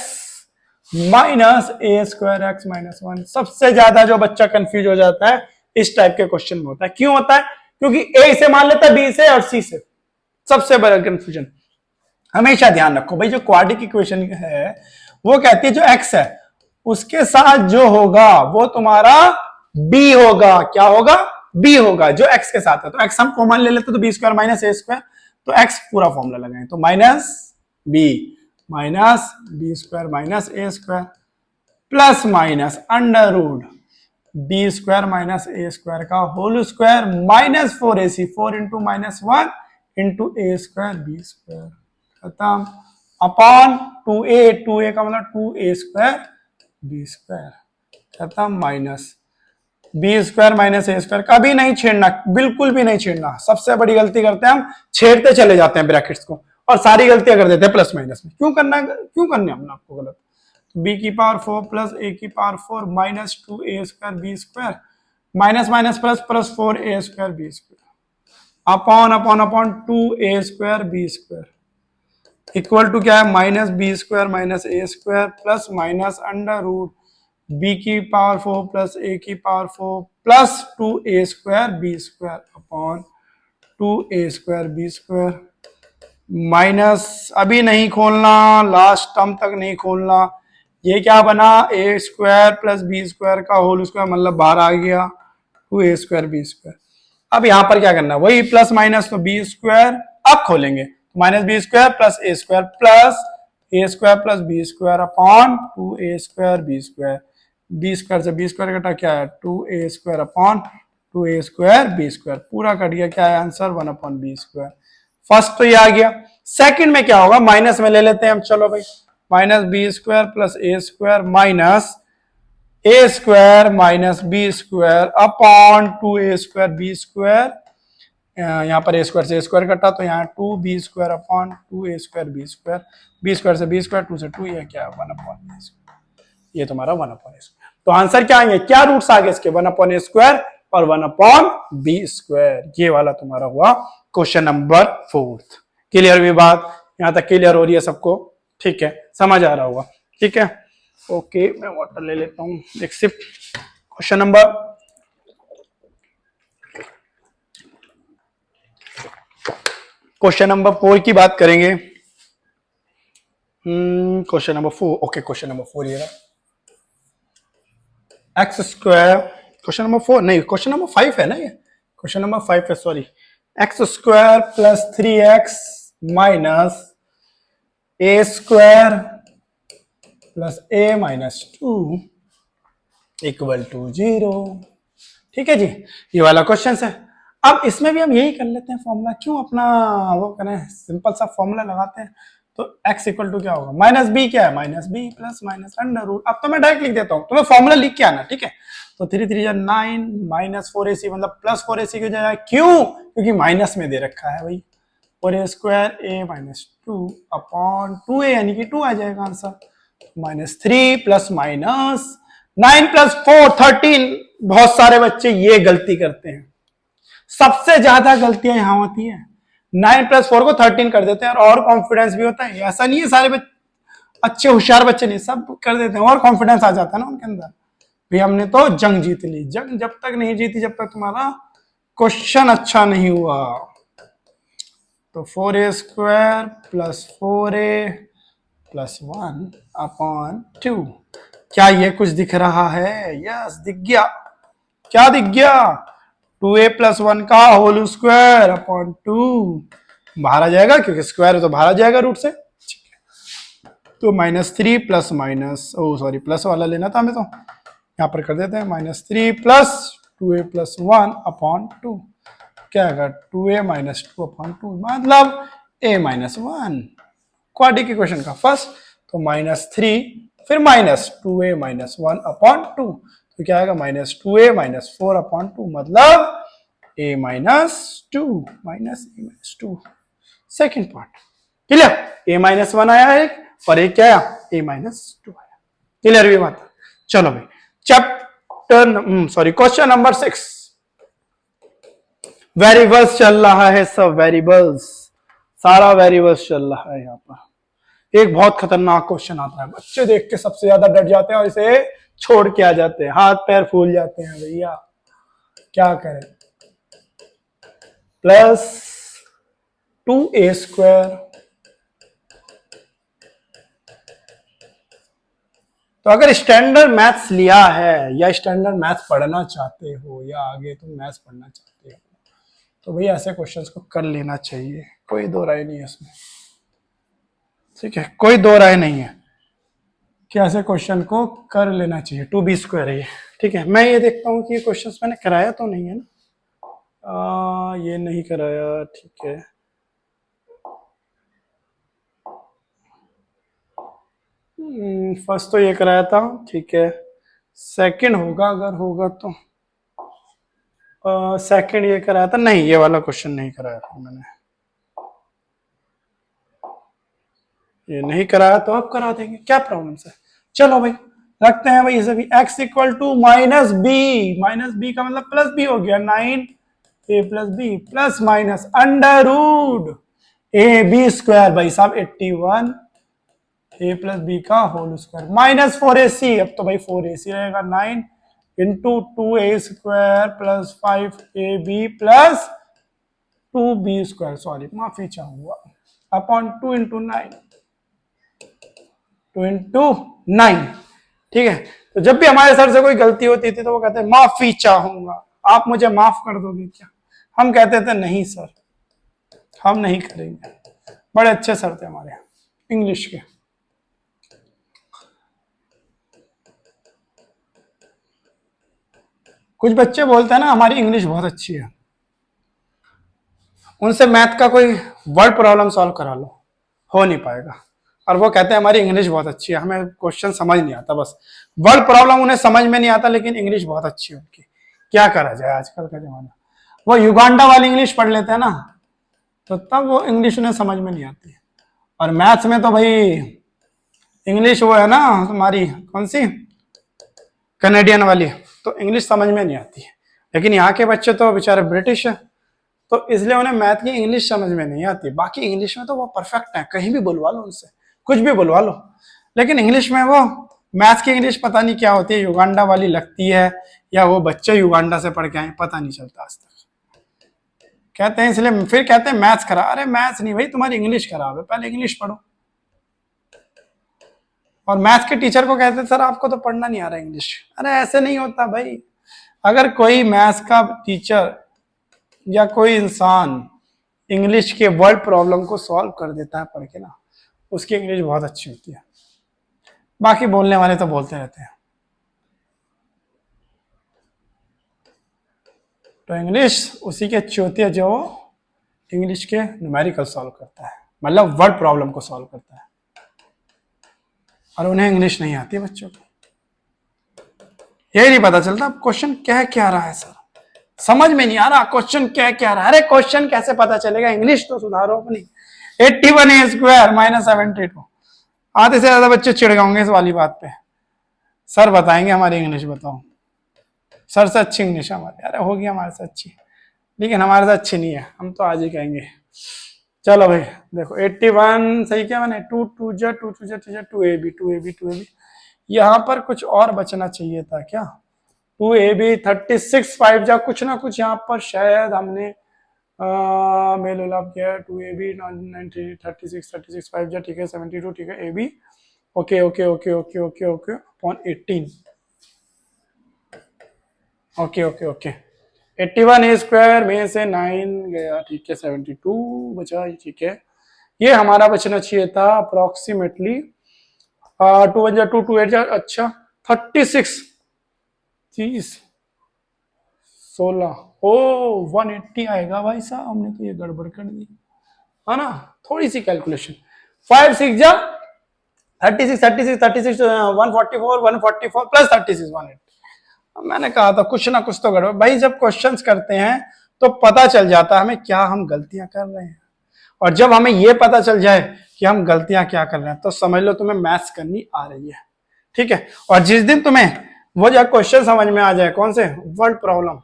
minus a square X minus 1, सबसे ज्यादा जो बच्चा कंफ्यूज हो जाता है इस टाइप के क्वेश्चन में होता है। क्यों होता है? क्योंकि ए से मान लेता है बी से और सी से, सबसे बड़ा कंफ्यूजन। हमेशा ध्यान रखो भाई, जो क्वाड्रेटिक इक्वेशन है वो कहती है जो एक्स है उसके साथ जो होगा वो तुम्हारा बी होगा। क्या होगा? बी होगा, जो एक्स के साथ है। तो एक्स हम कॉमन ले लेते तो b square minus a square, तो एक्स पूरा फॉर्मूला लगाएं तो minus b square minus a square plus minus under root B square minus a square का whole square minus 4ac, 4 into -1 into a square B square, खत्म, upon 2a का मतलब 2a square B square, खत्म, minus b square minus a square. कभी नहीं छेड़ना, बिल्कुल भी नहीं छेड़ना। सबसे बड़ी गलती करते हैं हम, छेड़ते चले जाते हैं ब्रैकेट्स को और सारी गलतियां कर देते हैं प्लस माइनस में। क्यों करना है, क्यों करने हमने आपको गलत? बी की पावर 4 प्लस ए की power 4 minus 2a square B square minus minus plus plus 4a square B square upon upon upon 2a square B square equal to क्या है? Minus b square minus a square plus minus under root b की power 4 plus a की power 4 plus 2a square B square upon 2a square B square minus, अभी नहीं खोलना, last term तक नहीं खोलना। ये क्या बना? ए स्क्वायर प्लस बी स्क्वायर का होल स्क्वायर, मतलब बाहर आ गया 2a स्क्वायर बी स्क्वायर। अब यहां पर क्या करना है? वही प्लस माइनस, तो बी स्क्वायर अब खोलेंगे minus b square plus a square plus B square upon 2a square B square. B square से बी स्क्वायर कटा क्या है? 2a स्क्वायर अपॉन 2a² पूरा कट गया, क्या है आंसर 1/b²। फर्स्ट तो ये आ गया। सेकंड में क्या होगा, माइनस में ले लेते हैं हम, चलो भाई, -b² plus a² minus a² minus b² upon 2a²b²। यहाँ पर a² से a² कटा तो यहाँ 2b² upon 2a² b², b² से b², 2 से 2, ये क्या 1/a², ये तुम्हारा 1/a²। तो आंसर क्या आएंगे, क्या रूट्स आ गए इसके, 1/a² और 1/b²। ये वाला तुम्हारा हुआ क्वेश्चन नंबर 4। क्लियर हुई बात, यहां तक क्लियर हो रही है सबको, ठीक है, समझ आ रहा होगा, ठीक है। ओके, मैं वाटर ले लेता हूं एक सिप। क्वेश्चन नंबर 4 की बात करेंगे। Question number 4, okay, question number 4 ये रहा, x², क्वेश्चन नंबर 4 नहीं, क्वेश्चन नंबर 5 है ना ये, क्वेश्चन नंबर 5 है, sorry. x² plus 3x minus a² plus a minus 2 equal to 0। ठीक है जी, ये वाला क्वेश्चन है। अब इसमें भी हम यही कर लेते हैं फॉर्मूला, क्यों अपना वो करें, सिंपल सा फॉर्मूला लगाते हैं। तो x इक्वल टू क्या होगा, -b, क्या है -b plus minus under root. अब तो मैं डायरेक्ट लिख देता हूँ, तुम्हें फॉर्मूला लिख के आना, ठीक है। तो 3 3 9 माइनस 4ac मतलब प्लस 4ac की जाएगा, क्यों, क्योंकि माइनस में दे रखा है भाई, और a² a minus 2 upon 2a यानी कि 2 आ जाएगा आंसर, -3 प्लस माइनस 9 प्लस 4 13। बहुत सारे बच्चे ये गलती करते हैं, सबसे ज्यादा गलतियां यहां होती है, 9 प्लस 4 को 13 कर देते हैं और कॉन्फिडेंस भी होता है। ऐसा नहीं है सारे बच्चे अच्छे होशियार बच्चे नहीं, सब कर देते हैं और कॉन्फिडेंस आ जाता है ना उनके अंदर, भी हमने तो जंग जीत ली। जंग जब तक नहीं जीती जब तक तुम्हारा क्वेश्चन अच्छा नहीं हुआ। तो 4a² plus 4a plus 1 upon 2, क्या ये कुछ दिख रहा है, यस दिख गया, क्या दिख गया, 2a प्लस 1 का होल स्क्वायर अपॉन 2, बाहर आ जाएगा क्योंकि स्क्वायर है तो बाहर आ जाएगा रूट से। तो -3 प्लस माइनस, ओ सॉरी प्लस वाला लेना था हमें, तो यहाँ पर कर देते हैं -3 प्लस 2a प्लस 1 अपॉन 2, क्या आएगा 2a माइनस 2 अपॉन 2 मतलब a माइनस 1, क्वाड्रेटिक इक्वेशन का फर्स्ट। तो -3 फिर -2a माइनस 1 अपॉन 2, तो क्या आएगा -2a माइनस 4 अपॉन 2 मतलब a minus 2 minus a minus 2। Second part clear, a minus 1 आया एक और एक क्या आया a माइनस 2 आया। क्लियर हुई बात, चलो भाई chapter sorry question number 6। Variables चल रहा है, सब वेरिएबल्स, सारा वेरिएबल्स चल रहा है यहाँ पर। एक बहुत खतरनाक क्वेश्चन आता है, बच्चे देख के सबसे ज्यादा डर जाते हैं और इसे छोड़ के आ जाते हैं, हाथ पैर फूल जाते हैं, भैया क्या करें। प्लस 2a², तो अगर स्टैंडर्ड मैथ्स लिया है या स्टैंडर्ड मैथ्स पढ़ना चाहते हो या आगे तुम मैथ्स पढ़ना चाहते हो तो भैया ऐसे क्वेश्चंस को कर लेना चाहिए, कोई दो राय नहीं है इसमें, ठीक है, कोई दो राय नहीं है कि ऐसे क्वेश्चन को कर लेना चाहिए। 2b² है ये, ठीक है। मैं ये देखता हूँ कि ये क्वेश्चंस मैंने कराया तो नहीं है ना, ये नहीं कराया, ठीक है। फर्स्ट तो ये कराया था, ठीक है। सेकंड होगा, अगर होगा तो सेकंड ये कराया था, नहीं ये वाला क्वेश्चन नहीं कराया था मैंने, ये नहीं कराया तो अब करा देंगे, क्या प्रॉब्लम है। चलो भाई रखते हैं भाई इसे भी, x इक्वल टू -b का मतलब प्लस b हो गया, 9a plus b plus minus under root ab² भाई साहब 81 a प्लस b का होल स्क्वायर माइनस 4ac, अब तो भाई 4ac रहेगा, 9 into 2a² plus 5ab plus 2b², sorry माफी चाहूंगा, अपॉन 2 इंटू 9, 2 इंटू 9, ठीक है। तो जब भी हमारे सर से कोई गलती होती थी तो वो कहते हैं माफी चाहूंगा, आप मुझे माफ कर दोगे क्या, हम कहते थे नहीं सर हम नहीं करेंगे। बड़े अच्छे सर थे हमारे इंग्लिश के। कुछ बच्चे बोलते हैं ना हमारी इंग्लिश बहुत अच्छी है, उनसे मैथ का कोई वर्ड प्रॉब्लम सॉल्व करा लो, हो नहीं पाएगा। और वो कहते हैं हमारी इंग्लिश बहुत अच्छी है, हमें क्वेश्चन समझ नहीं आता, बस वर्ड प्रॉब्लम उन्हें समझ में नहीं आता, लेकिन इंग्लिश बहुत अच्छी है उनकी। क्या करा जाए, आजकल का जमाना। वो युगांडा वाली इंग्लिश पढ़ लेते हैं ना, तो तब वो इंग्लिश उन्हें समझ में नहीं आती। और मैथ्स में तो भाई इंग्लिश वो है ना तुम्हारी कौन सी, कनेडियन वाली, तो इंग्लिश समझ में नहीं आती है। लेकिन यहाँ के बच्चे तो बेचारे ब्रिटिश है, तो इसलिए उन्हें मैथ की इंग्लिश समझ में नहीं आती। बाकी इंग्लिश में तो वो परफेक्ट है, कहीं भी बुलवा लो उनसे, कुछ भी बुलवा लो। लेकिन इंग्लिश में वो मैथ की इंग्लिश पता नहीं क्या होती है, युगांडा वाली लगती है, या वो बच्चे युगांडा से पढ़ के आए, पता नहीं चलता आज तक। कहते हैं इसलिए फिर कहते हैं मैथ्स खराब। अरे मैथ्स नहीं भाई, तुम्हारी इंग्लिश खराब है, पहले इंग्लिश पढ़ो। और मैथ्स के टीचर को कहते हैं सर आपको तो पढ़ना नहीं आ रहा इंग्लिश। अरे ऐसे नहीं होता भाई। अगर कोई मैथ्स का टीचर या कोई इंसान इंग्लिश के वर्ड प्रॉब्लम को सॉल्व कर देता है पढ़ के ना, उसकी इंग्लिश बहुत अच्छी होती है। बाकी बोलने वाले तो बोलते रहते हैं। तो इंग्लिश उसी की अच्छी होती है जो इंग्लिश के न्यूमेरिकल सॉल्व करता है, मतलब वर्ड प्रॉब्लम को सॉल्व करता है। और उन्हें इंग्लिश नहीं आती है बच्चों को, यही नहीं पता चलता क्वेश्चन क्या क्या रहा है सर, समझ में नहीं आ रहा क्वेश्चन क्या क्या रहा है। अरे क्वेश्चन कैसे पता चलेगा, इंग्लिश तो सुधारो अपनी। 81a² - 72। आधे से ज्यादा बच्चे चिढ़ गए इस वाली बात पे, सर बताएंगे हमारी इंग्लिश, बताओ सर से अच्छी इंग्लिश हमारी। अरे होगी हमारे से अच्छी, लेकिन हमारे से अच्छी नहीं है, हम तो आज ही कहेंगे। चलो भाई देखो 81 सही क्या बने, 2 2 जा 2 2 जा 2ab 2ab 2ab। यहाँ पर कुछ और बचना चाहिए था क्या, 2ab 36 5 जा कुछ ना कुछ यहाँ पर शायद हमने मेल उलाप किया। 2ab 36 5 जा ठीक है 72 ठीक है ab okay okay okay okay okay okay upon 18 okay okay okay 81a² में से 9 गया ठीक है 72 बचा ठीक है। ये हमारा बचना चाहिए था अप्रोक्सीमेटली 2 1 जा 2 2 8 जा अच्छा 36 30 16 ओ 180 आएगा भाई साहब, हमने तो ये गड़बड़ कर दी है ना, थोड़ी सी कैलकुलेशन। 5 6 जा 36 36 36 144 144 प्लस 36 180। मैंने कहा था कुछ ना कुछ तो गड़बड़ भाई। जब क्वेश्चंस करते हैं तो पता चल जाता है हमें क्या हम गलतियां कर रहे हैं, और जब हमें ये पता चल जाए कि हम गलतियां क्या कर रहे हैं तो समझ लो तुम्हें मैथ्स करनी आ रही है, ठीक है। और जिस दिन तुम्हें वो जब क्वेश्चन समझ में आ जाए, कौन से, वर्ड प्रॉब्लम,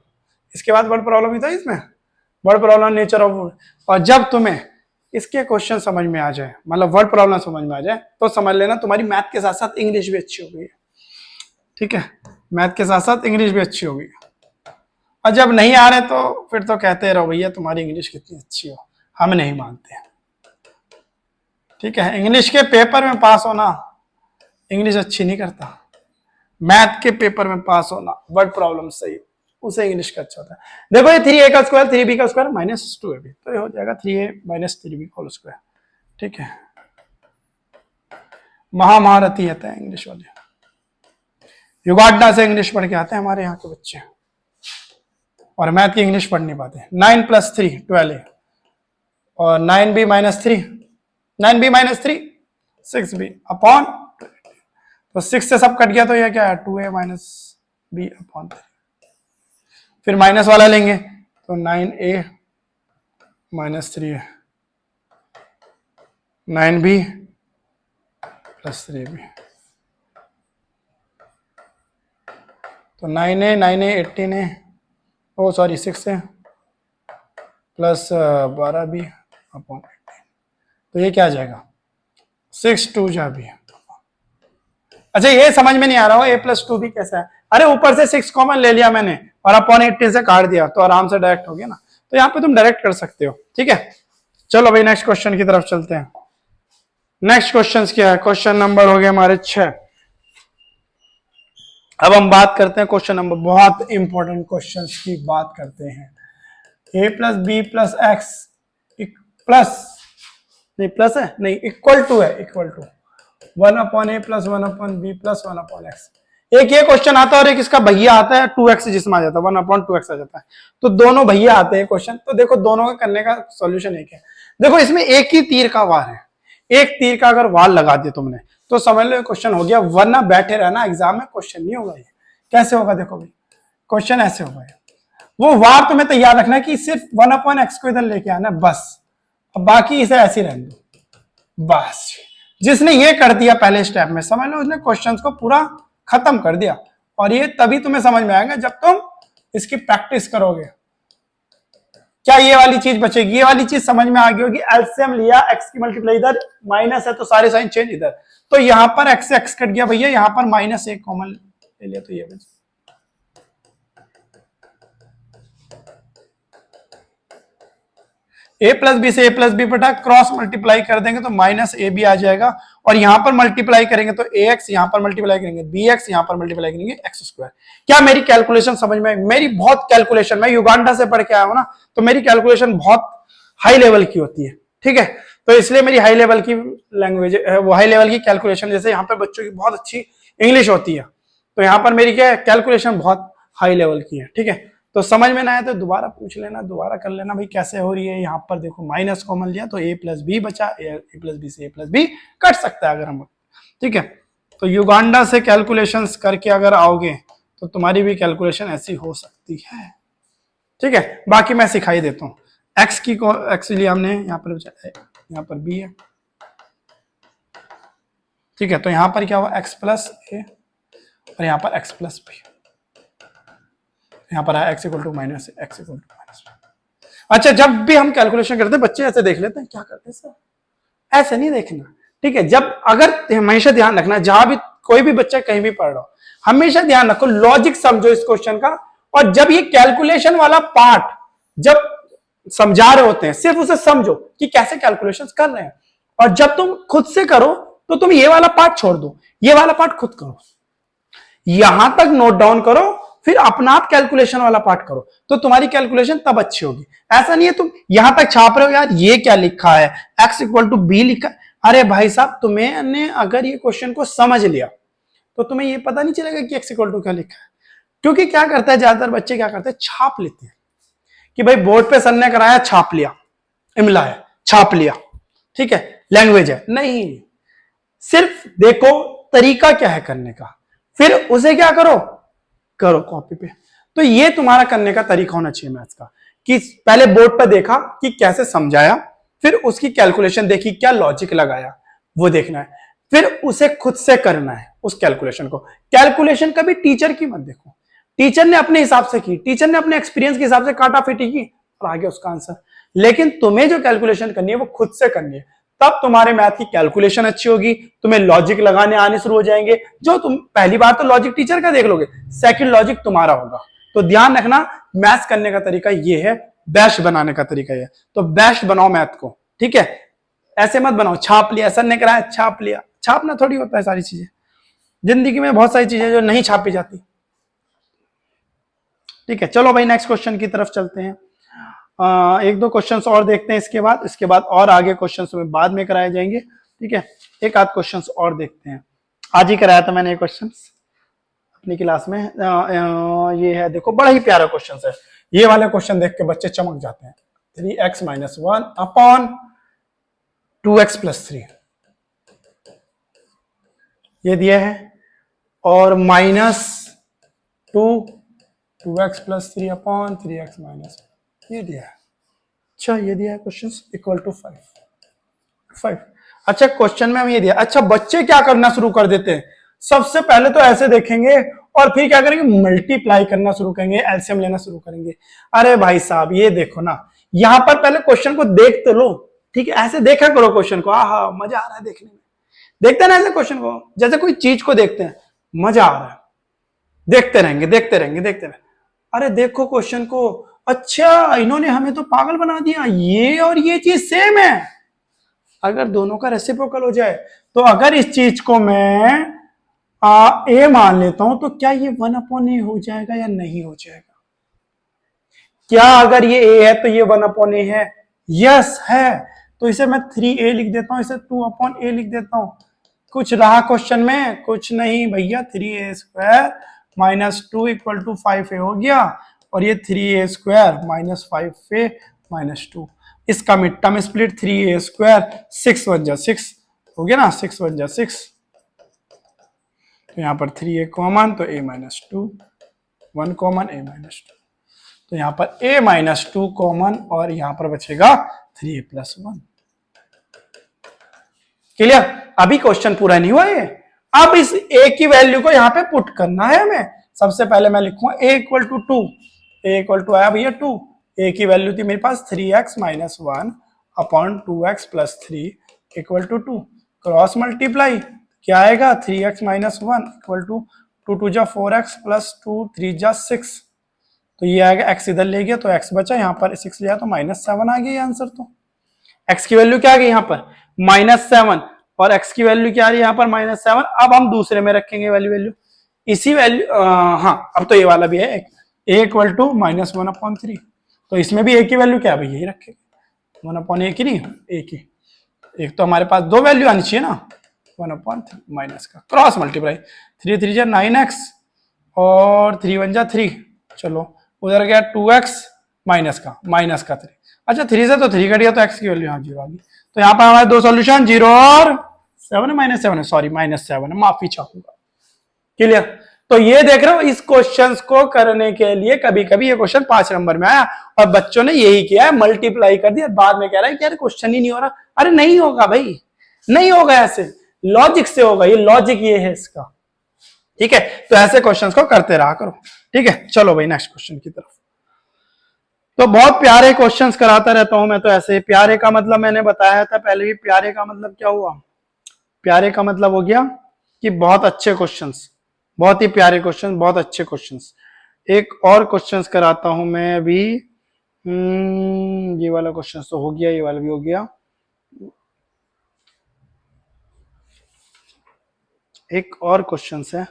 इसके बाद वर्ड प्रॉब्लम ही था इसमें, वर्ड प्रॉब्लम नेचर ऑफ, और जब तुम्हें इसके क्वेश्चन समझ में आ जाए, मतलब वर्ड प्रॉब्लम समझ में आ जाए, तो समझ लेना तुम्हारी मैथ के साथ साथ इंग्लिश भी अच्छी हो गई है, ठीक है। मैथ के साथ साथ इंग्लिश भी अच्छी होगी। और जब नहीं आ रहे तो फिर तो कहते रहो भैया तुम्हारी इंग्लिश कितनी अच्छी हो, हम नहीं मानते, ठीक है। इंग्लिश के पेपर में पास होना इंग्लिश अच्छी नहीं करता, मैथ के पेपर में पास होना वर्ड प्रॉब्लम सही उसे इंग्लिश का अच्छा होता है। देखो ये 3a का स्क्वायर 3b का स्क्वायर -2ab, तो ये हो जाएगा 3a - 3b होल स्क्वायर, ठीक है। महारथी आता है इंग्लिश वाले, युगांडा से इंग्लिश पढ़ के आते हैं हमारे यहाँ के बच्चे, और मैथ की इंग्लिश पढ़ नहीं पाते। 9 + 3 12a और 9b - 3 9b - 3 6b अपॉन, तो 6 से सब कट गया तो ये क्या है 2a - b अपॉन 3। फिर माइनस वाला लेंगे तो 9a - 3a 9b + 3b, तो 9a 9a 18a ओ sorry 6a plus 12b upon 18, तो ये क्या आ जाएगा 6 2 जा b। अच्छा ये समझ में नहीं आ रहा हो a + 2b कैसा है, अरे ऊपर से 6 कॉमन ले लिया मैंने और अपॉन 18 से काट दिया तो आराम से डायरेक्ट हो गया ना, तो यहाँ पे तुम डायरेक्ट कर सकते हो, ठीक है। चलो भाई नेक्स्ट क्वेश्चन की तरफ चलते हैं। नेक्स्ट क्वेश्चन क्या है, क्वेश्चन नंबर हो गया हमारे 6। अब हम बात करते हैं क्वेश्चन नंबर, बहुत इंपॉर्टेंट क्वेश्चन की बात करते हैं। a + b + x प्लस नहीं प्लस है नहीं इक्वल टू है, equal to 1/a + 1/b + 1/x एक ये क्वेश्चन आता है और एक इसका भैया आता है 2x जिसमें आ जाता है 1/2x आ जाता है। तो दोनों भैया आते हैं क्वेश्चन, तो देखो दोनों का करने का सॉल्यूशन एक है। देखो इसमें एक ही तीर का वार है, एक तीर का अगर वार लगा दिया तुमने तो समझ लो क्वेश्चन हो गया, वरना बैठे रहना एग्जाम में क्वेश्चन नहीं होगा। ये कैसे होगा देखो भाई, क्वेश्चन ऐसे होगा, वो वार तुम्हें तैयार रखना है कि सिर्फ 1/x को इधर लेके आना बस, अब बाकी इसे ऐसे रहने दो बस। जिसने ये कर दिया पहले स्टेप में, समझ लो उसने क्वेश्चन को पूरा खत्म कर दिया। और ये तभी तुम्हें समझ में आएगा जब तुम इसकी प्रैक्टिस करोगे। क्या ये वाली चीज बचेगी? ये वाली चीज समझ में आ गई होगी। एलसीएम लिया, एक्स की मल्टीप्लाई इधर माइनस है तो सारे साइन चेंज इधर, तो यहां पर एक्स से एक्स कट गया भैया, यहां पर -1 कॉमन ले लिया तो ये बच। a प्लस बी से a प्लस बी बटा क्रॉस मल्टीप्लाई कर देंगे तो -ab आ जाएगा, और यहां पर मल्टीप्लाई करेंगे तो ax, यहां पर मल्टीप्लाई करेंगे bx, यहां पर मल्टीप्लाई करेंगे x स्क्वायर। क्या मेरी कैलकुलेशन समझ में आई? मेरी बहुत कैलकुलेशन, मैं युगांडा से पढ़ के आया हूं ना, तो मेरी कैलकुलेशन बहुत हाई लेवल की होती है, ठीक है। तो इसलिए मेरी हाई लेवल की लैंग्वेज, वो हाई लेवल की कैलकुलेशन, जैसे यहाँ पर बच्चों की बहुत अच्छी इंग्लिश होती है, तो यहाँ पर मेरी क्या है, कैलकुलेशन बहुत हाई लेवल की है, ठीक है। तो समझ में ना आए तो दोबारा पूछ लेना, दोबारा कर लेना भाई कैसे हो रही है। यहाँ पर देखो माइनस कॉमन लिया तो a प्लस बी बचा, a प्लस बी से a प्लस बी कट सकता है अगर हम, ठीक है। तो युगांडा से कैलकुलेशंस करके अगर आओगे तो तुम्हारी भी कैलकुलेशन ऐसी हो सकती है, ठीक है। बाकी मैं सिखाई देता हूँ। एक्स की को एक्स लिया हमने, यहाँ पर यहाँ पर बी है, ठीक है। तो यहाँ पर क्या हुआ, एक्स प्लस ए और यहाँ पर एक्स प्लस बी, यहाँ पर है x equal to minus x equal to minus. अच्छा, जब भी हम कैलकुलेशन करते हैं बच्चे ऐसे देख लेते हैं, क्या करते हैं सर, ऐसे नहीं देखना, ठीक है। जब अगर हमेशा ध्यान रखना, जहां भी कोई भी बच्चा कहीं भी पढ़ रहा हो, हमेशा ध्यान रखो, लॉजिक समझो इस क्वेश्चन का। और जब ये कैलकुलेशन वाला पार्ट जब समझा रहे होते हैं, सिर्फ उसे समझो कि कैसे कैलकुलेशन कर रहे हैं, और जब तुम खुद से करो तो तुम ये वाला पार्ट छोड़ दो, ये वाला पार्ट खुद करो, यहां तक नोट डाउन करो, फिर अपना आप कैलकुलेशन वाला पार्ट करो, तो तुम्हारी कैलकुलेशन तब अच्छी होगी। ऐसा नहीं है तुम यहां तक छाप रहे हो, यार ये क्या लिखा है, x इक्वल टू बी लिखा है। अरे भाई साहब, तुम्हें अगर ये क्वेश्चन को समझ लिया तो तुम्हें ये पता नहीं चलेगा कि x इक्वल टू क्या लिखा है। क्योंकि क्या करता है, ज्यादातर बच्चे क्या करते हैं, छाप लेते हैं कि भाई बोर्ड पे सर ने कराया, छाप लिया, इमला है छाप लिया, ठीक है, लैंग्वेज है। नहीं, सिर्फ देखो तरीका क्या है करने का, फिर उसे क्या करो कॉपी पे। तो ये तुम्हारा करने का तरीका होना चाहिए मैथ्स का, कि पहले बोर्ड पर देखा कि कैसे समझाया, फिर उसकी कैलकुलेशन देखी, क्या लॉजिक लगाया वो देखना है, फिर उसे खुद से करना है उस कैलकुलेशन को। कैलकुलेशन कभी टीचर की मत देखो, टीचर ने अपने हिसाब से की, टीचर ने अपने एक्सपीरियंस के हिसाब से काटा पीटी की और आ गया उसका आंसर। लेकिन तुम्हें जो कैलकुलेशन करनी है वो खुद से करनी है, तब तुम्हारे मैथ की कैलकुलेशन अच्छी होगी, तुम्हें लॉजिक लगाने आने शुरू हो जाएंगे। जो तुम पहली बार तो लॉजिक टीचर का देख लोगे, सेकंड लॉजिक तुम्हारा होगा। तो ध्यान रखना, मैथ्स करने का तरीका ये है, बेस्ट बनाने का तरीका ये है। तो बेस्ट बनाओ मैथ को, ठीक है। ऐसे मत बनाओ छाप लिया, सर ने कराया छाप लिया, छापना थोड़ी होता है सारी चीजें। जिंदगी में बहुत सारी चीजें जो नहीं छापी जाती, ठीक है। चलो भाई नेक्स्ट क्वेश्चन की तरफ चलते हैं। एक दो क्वेश्चंस और देखते हैं इसके बाद और आगे क्वेश्चंस में बाद में कराए जाएंगे, ठीक है। एक आध क्वेश्चंस और देखते हैं, आज ही कराया था मैंने ये क्वेश्चंस अपनी क्लास में। ये है, देखो बड़ा ही प्यारा क्वेश्चन है, ये वाले क्वेश्चन देख के बच्चे चमक जाते हैं। 3x minus 1 upon 2x plus 3 ये दिया है, और minus 2x plus 3 upon 3x minus ये दिया है। अच्छा, ये दिया है क्वेश्चन इक्वल टू 5। अच्छा, क्वेश्चन में हम ये दिया। अच्छा, बच्चे क्या करना शुरू कर देते हैं, सबसे पहले तो ऐसे देखेंगे और फिर क्या करेंगे, मल्टीप्लाई करना शुरू करेंगे, एलसीएम लेना शुरू करेंगे। अरे भाई साहब, ये देखो ना, यहां पर पहले क्वेश्चन को देख तो लो, ठीक है, ऐसे देखा करो क्वेश्चन को, आहा मजा आ रहा है देखने में। देखते हैं ना ऐसे क्वेश्चन को, जैसे कोई चीज को देखते हैं, मजा आ रहा है, देखते रहेंगे देखते रहेंगे देखते रहेंगे। अरे देखो क्वेश्चन को, अच्छा इन्होंने हमें तो पागल बना दिया, ये और ये चीज सेम है। अगर दोनों का रेसिप्रोकल हो जाए, तो अगर इस चीज को मैं ए मान लेता हूं, तो क्या ये 1/a हो जाएगा या नहीं हो जाएगा? क्या अगर ये a है तो ये 1/a है? यस है। तो इसे मैं 3a लिख देता हूं, इसे 2/a लिख देता हूं। कुछ रहा क्वेश्चन में? कुछ नहीं भैया, 3a² minus 2 equal to 5a हो गया, और ये 3a² माइनस 5a माइनस 2, इसका मिड टर्म स्प्लिट 3a², 6 1 जा 6 हो गया ना, 6 1 जा 6, तो यहाँ पर 3a कॉमन, तो a minus 2, 1 common, a minus 2, तो यहाँ पर a माइनस 2 कॉमन, और यहाँ पर बचेगा 3a प्लस 1। क्लियर? अभी क्वेश्चन पूरा नहीं हुआ है, अब इस a की वैल्यू को यहाँ पे पुट करना है हमें। सबसे पहले मैं लिखूंगा a equal to 2, a equal to आया भैया 2, a की वैल्यू थी मेरे पास 3x minus 1 upon 2x plus 3 equal to 2, cross multiply क्या आएगा, 3x माइनस 1 इक्वल टू 2 2 जा 4x प्लस 2 3 जा 6, तो ये आएगा, x इधर ले गया तो x बचा, यहाँ पर 6 लिया तो माइनस 7 आ गया आंसर। तो x की वैल्यू क्या आ गई यहाँ पर -7, और x की वैल्यू क्या आ रही है यहाँ पर -7। अब हम दूसरे में रखेंगे वैल्यू इसी वैल्यू, हाँ अब तो ये वाला भी है, a इक्वल टू -1/3, तो इसमें भी a की वैल्यू क्या है भाई, यही रखेंगे 1/a की नहीं, a की, एक तो हमारे पास दो वैल्यू आनी चाहिए ना, 1/3 माइनस का क्रॉस मल्टीप्लाई, 3 3 जा 9x और 3 1 जा 3, चलो उधर गया 2x माइनस का 3, अच्छा 3 से तो 3 कट गया, तो x की वैल्यू यहाँ 0 आ गई। तो यहाँ पर हमारे दो सॉल्यूशन 0 और 7 -7 है, सॉरी -7 है, माफी चाहूंगा। क्लियर? तो ये देख रहे हो, इस क्वेश्चन को करने के लिए कभी कभी ये क्वेश्चन 5 नंबर में आया और बच्चों ने यही किया है, मल्टीप्लाई कर दिया, बाद में कह रहा है कि यार क्वेश्चन ही नहीं हो रहा। अरे नहीं होगा भाई, नहीं होगा, ऐसे लॉजिक से होगा, ये लॉजिक ये है इसका। ठीक है, तो ऐसे क्वेश्चंस को करते रहा करो। ठीक है, चलो भाई नेक्स्ट क्वेश्चन की तरफ। तो बहुत प्यारे क्वेश्चंस कराता रहता हूं मैं, तो ऐसे प्यारे का मतलब मैंने बताया था पहले भी, प्यारे का मतलब क्या हुआ, प्यारे का मतलब हो गया कि बहुत अच्छे क्वेश्चंस, बहुत ही प्यारे क्वेश्चन, बहुत अच्छे क्वेश्चंस। एक और क्वेश्चंस कराता हूं मैं अभी, ये वाला क्वेश्चन तो हो गया, ये वाला भी हो गया। एक और क्वेश्चन है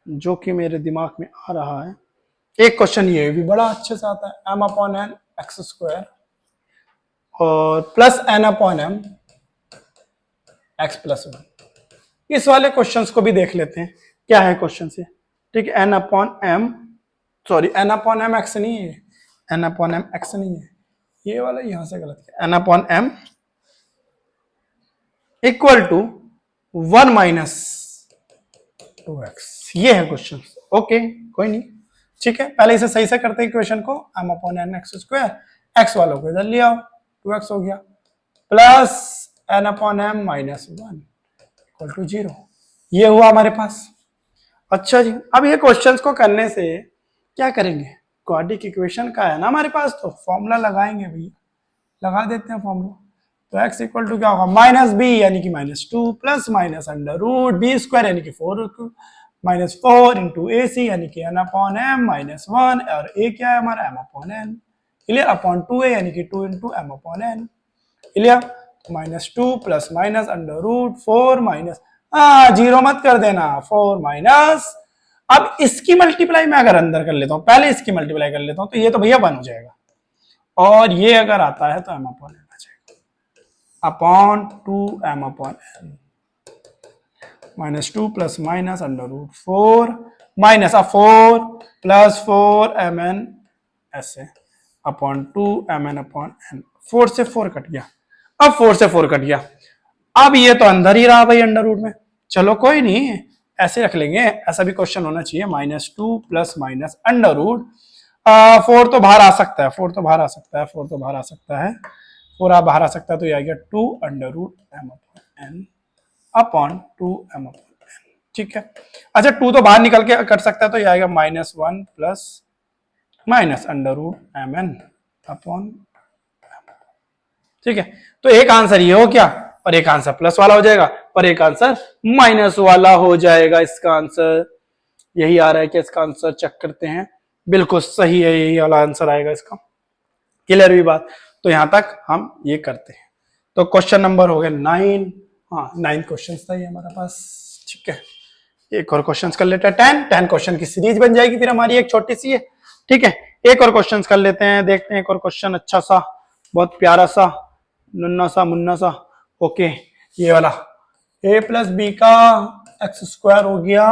जो कि मेरे दिमाग में आ रहा है, एक क्वेश्चन ये भी बड़ा अच्छे से आता है, m/n x² और प्लस n/m x प्लस 1। इस वाले क्वेश्चंस को भी देख लेते हैं, क्या है क्वेश्चन से। ठीक है, n/m, सॉरी n/m x नहीं है, n/m x नहीं है, ये वाला यहां से गलत है, n/m equal to 1 minus 2x, ये है क्वेश्चन। ओके कोई नहीं, ठीक है, पहले इसे सही से करते हैं क्वेश्चन को, m/n x², x वालों को इधर लिया, 2x हो गया, plus n/m minus 1 equal to 0, ये हुआ हमारे पास। अच्छा जी, अब ये क्वेश्चंस को करने से क्या करेंगे, क्वाड्रेटिक इक्वेशन का है ना हमारे पास, तो फॉर्मूला लगाएंगे भैया, लगा देते हैं फॉर्मूला। तो x इक्वल टू क्या होगा, -b यानी कि -2 प्लस माइनस √b² यानी कि 4 -4 इंटू AC यानी कि n/m -1, और a क्या है हमारा m/n, क्लियर, अपॉन 2a यानी कि 2 into m/n, clear, -2 plus minus √4 minus, 0 मत कर देना, 4 माइनस, अब इसकी मल्टीप्लाई मैं अगर अंदर कर लेता हूं, पहले इसकी मल्टीप्लाई कर लेता हूं, तो ये तो भैया 1 हो जाएगा, और ये अगर आता है तो m/n आ जाएगा, upon 2m/n, -2 plus minus √4 minus 4 plus 4mn ऐसे अपॉन 2mn/n, 4 से 4 कट गया, अब 4 से 4 कट गया, अब ये तो अंदर ही रहा भाई अंडर रूट में, चलो कोई नहीं, ऐसे रख लेंगे, ऐसा भी क्वेश्चन होना चाहिए, -2 प्लस माइनस √, 4 तो बाहर आ सकता है, 4 तो बाहर आ सकता है, 4 तो बाहर आ सकता है, 4 बाहर आ सकता है, तो ये आ गया 2√m/n अपॉन 2m/n, ठीक है। अच्छा 2 तो बाहर निकल के कट सकता है, तो ये आएगा -1 प्लस माइनस √mn अपॉन, ठीक है। तो एक आंसर ये हो क्या, और एक आंसर प्लस वाला हो जाएगा, और एक आंसर माइनस वाला हो जाएगा। इसका आंसर यही आ रहा है कि इसका आंसर चेक करते हैं, बिल्कुल सही है, यही वाला आंसर आएगा इसका। क्लियर हुई बात? तो यहां तक हम ये करते हैं। तो क्वेश्चन नंबर हो गया 9, हाँ 9 क्वेश्चन था ये हमारे पास, ठीक है। एक और क्वेश्चन कर लेते हैं, 10 क्वेश्चन की सीरीज बन जाएगी फिर हमारी, एक छोटी सी है, ठीक है। एक और क्वेश्चन कर लेते हैं, देखते हैं एक और क्वेश्चन अच्छा सा, बहुत प्यारा सा, नन्ना सा मुन्ना सा, ओके ये वाला, ए प्लस बी का एक्स स्क्वायर हो गया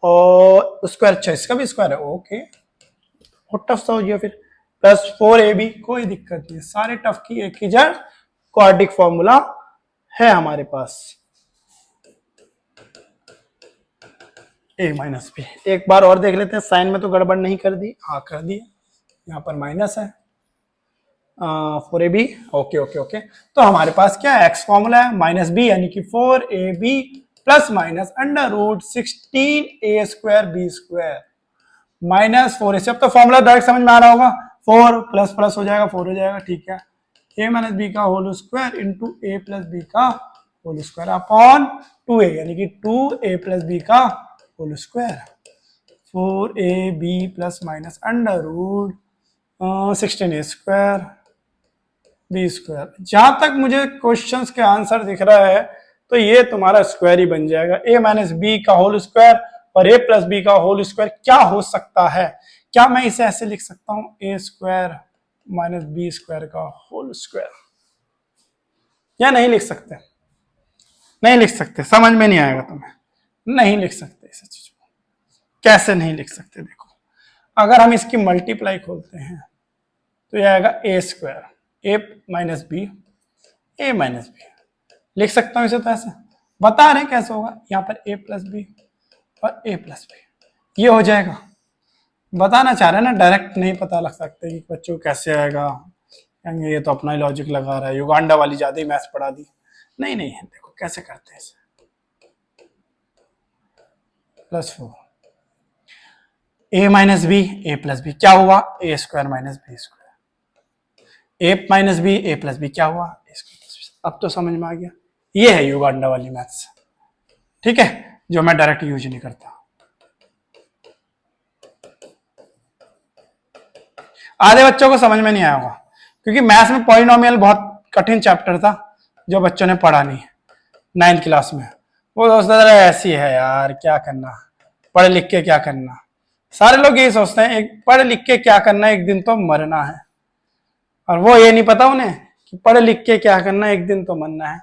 और स्क्वायर, अच्छा इसका भी स्क्वायर है, ओके बहुत टफ सा हो गया फिर। प्लस 4ab, कोई दिक्कत नहीं, सारे टफ की एक ही जड़ क्वाड्रिक फॉर्मूला है हमारे पास। ए माइनस बी, एक बार और देख लेते हैं, साइन में तो गड़बड़ नहीं कर दी, हाँ कर दी, यहाँ पर माइनस है 4ab, ओके ओके ओके। तो हमारे पास क्या है, एक्स फॉर्मूला है माइनस बी यानी कि 4ab plus minus under root 16a square B square minus 4 से। अब तो फॉर्मूला डायरेक्ट समझ में आ रहा होगा, 4 प्लस प्लस हो जाएगा 4 हो जाएगा, ठीक है। a माइनस बी का whole square into a plus b का होल स्क्वायर अपॉन 2a यानी कि 2a प्लस बी का whole square 4ab plus minus under root 16a square B square. जहां तक मुझे क्वेश्चंस के आंसर दिख रहा है तो ये तुम्हारा स्क्वायर ही बन जाएगा। a माइनस बी का होल स्क्वायर और a प्लस बी का होल स्क्वायर क्या हो सकता है, क्या मैं इसे ऐसे लिख सकता हूं, a square minus b square का होल स्क्वायर, या नहीं लिख सकते? नहीं लिख सकते, समझ में नहीं आएगा तुम्हें, नहीं लिख सकते इस चीज को। कैसे नहीं लिख सकते, देखो अगर हम इसकी मल्टीप्लाई खोलते हैं तो यह आएगा a square A minus B, A minus B लिख सकता हूं इसे, तो ऐसे बता रहे हैं कैसे होगा, यहाँ पर ए प्लस बी और ए प्लस बी ये हो जाएगा। बताना चाह रहे हैं ना, डायरेक्ट नहीं पता लग सकते कि बच्चों को कैसे आएगा, ये तो अपना ही लॉजिक लगा रहा है, युगांडा वाली ज्यादा ही मैथ्स पढ़ा दी। नहीं नहीं है, देखो कैसे करते हैं इसे, प्लस 4 ए माइनस बी ए प्लस बी क्या हुआ, ए स्क्वायर माइनस बी स्क्वायर, ए माइनस बी ए प्लस बी क्या हुआ, ए स्क्वायर। अब तो समझ में आ गया, ये है युगांडा वाली मैथ्स, ठीक है, जो मैं डायरेक्ट यूज नहीं करता। आधे बच्चों को समझ में नहीं आया होगा क्योंकि मैथ्स में पॉलिनोमियल बहुत कठिन चैप्टर था जो बच्चों ने पढ़ा नहीं 9th क्लास में। वो सोचता था ऐसी है यार, क्या करना पढ़ लिख के, क्या करना, सारे लोग यही सोचते हैं एक पढ़ लिख के क्या करना, एक दिन तो मरना है। और वो ये नहीं पता उन्हें कि पढ़ लिख के क्या करना, एक दिन तो मरना है,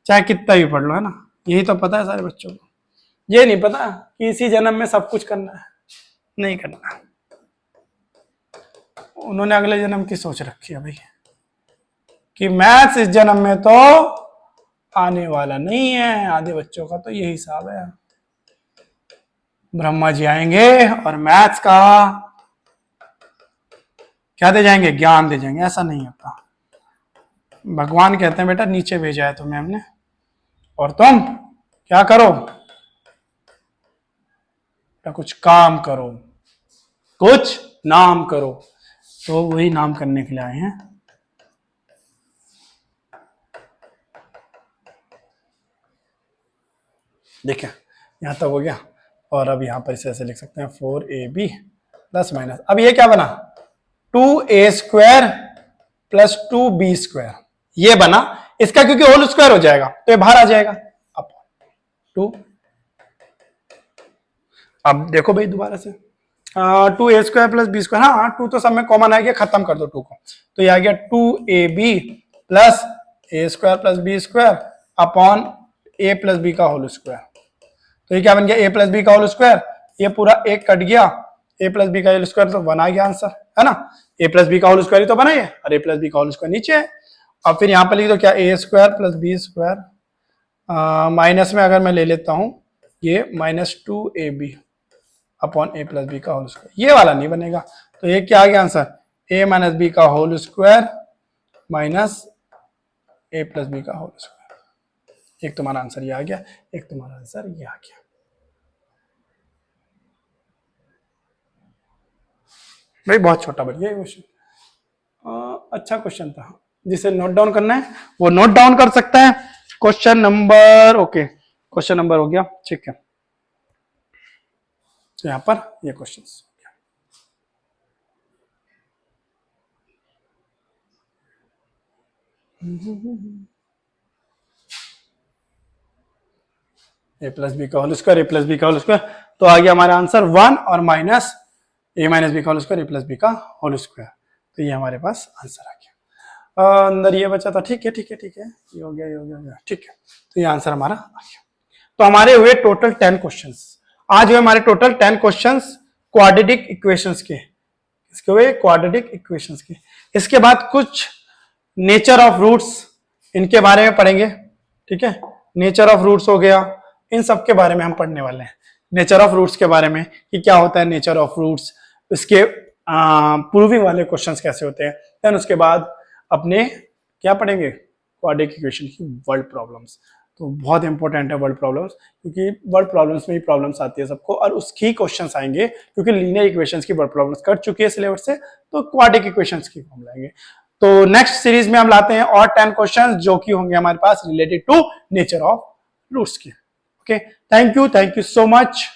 चाहे कितना भी पढ़ लो, है ना। यही तो पता है सारे बच्चों को, ये नहीं पता कि इसी जन्म में सब कुछ करना है, नहीं करना। उन्होंने अगले जन्म की सोच रखी है भाई कि मैथ्स इस जन्म में तो आने वाला नहीं है। आधे बच्चों का तो यही हिसाब है, ब्रह्मा जी आएंगे और मैथ्स का क्या दे जाएंगे, ज्ञान दे जाएंगे। ऐसा नहीं होता, भगवान कहते हैं बेटा नीचे भेजा है तुम्हें हमने और तुम क्या करो, कुछ काम करो, कुछ नाम करो। तो वही नाम करने के लिए आए हैं। देखिए यहां तक हो गया, और अब यहां पर इसे ऐसे लिख सकते हैं 4ab प्लस माइनस, अब ये क्या बना 2a square plus 2b square, ये बना इसका, क्योंकि होल स्क्वायर हो जाएगा तो ये बाहर आ जाएगा अब 2। अब देखो भाई दोबारा से 2a square plus B square, हाँ 2 तो सब में कॉमन आ गया, खत्म कर दो 2 को, तो ये आ गया 2ab plus a square plus B square upon a plus b का होल स्क्वायर। तो ये क्या बन गया a प्लस बी का होल स्क्वायर, ये पूरा एक कट गया, a प्लस बी का होल स्क्वायर तो बना गया आंसर, है ना। a प्लस बी का होल स्क्वायर ही तो बना है, और a प्लस बी का होल स्क्वायर नीचे है। अब फिर यहाँ पर लिख दो क्या, a square plus B square minus में अगर मैं ले लेता हूँ ये minus 2ab upon a plus b का होल स्क्वायर, ये वाला नहीं बनेगा। तो ये क्या आ गया आंसर, a माइनस बी का whole square minus a plus b का होल स्क्वायर। एक तुम्हारा आंसर ये आ गया, एक तुम्हारा आंसर ये आ गया। भाई बहुत छोटा बन गया क्वेश्चन, अच्छा क्वेश्चन था, जिसे नोट डाउन करना है वो नोट डाउन कर सकता है। Question number, okay question number हो गया, ठीक है। तो यहां पर ये क्वेश्चन हो गया। ए प्लस बी का होल स्क्वायर, ए प्लस बी का होल स्क्वायर, तो आ गया हमारा आंसर 1 और माइनस ए माइनस बी का होल स्क्वायर, ए प्लस बी का होल स्क्वायर। तो ये हमारे पास आंसर आ गया। अंदर ये बचा था। ठीक है ठीक है ठीक है, ये हो गया ये हो गया, ठीक है। तो ये आंसर हमारा आ गया। तो हमारे हुए टोटल 10 क्वेश्चंस। आज हुए हमारे टोटल 10 क्वेश्चंस क्वाड्रेटिक इक्वेशंस के। इसके हुए क्वाड्रेटिक इक्वेशंस के। इसके बाद कुछ नेचर ऑफ रूट्स, इनके बारे में पढ़ेंगे। ठीक है, नेचर ऑफ रूट्स हो गया, इन सब के बारे में हम पढ़ने वाले हैं। नेचर ऑफ रूट्स के बारे में कि क्या होता है नेचर ऑफ रूट्स, इसके प्रूविंग वाले क्वेश्चंस कैसे होते हैं। देन उसके बाद अपने क्या पढ़ेंगे, क्वाड्रेटिक इक्वेशन की वर्ड प्रॉब्लम्स। तो बहुत इंपॉर्टेंट है वर्ड प्रॉब्लम्स, क्योंकि वर्ड प्रॉब्लम्स में ही प्रॉब्लम्स आती है सबको, और उसकी ही क्वेश्चंस आएंगे, क्योंकि लीनियर इक्वेशंस की वर्ड प्रॉब्लम्स कर चुकी है सिलेबस से, तो क्वाड्रेटिक इक्वेशंस की हम लाएंगे। तो नेक्स्ट सीरीज में हम लाते हैं और 10 क्वेश्चंस जो कि होंगे हमारे पास related to nature of roots के। Okay, thank you so much.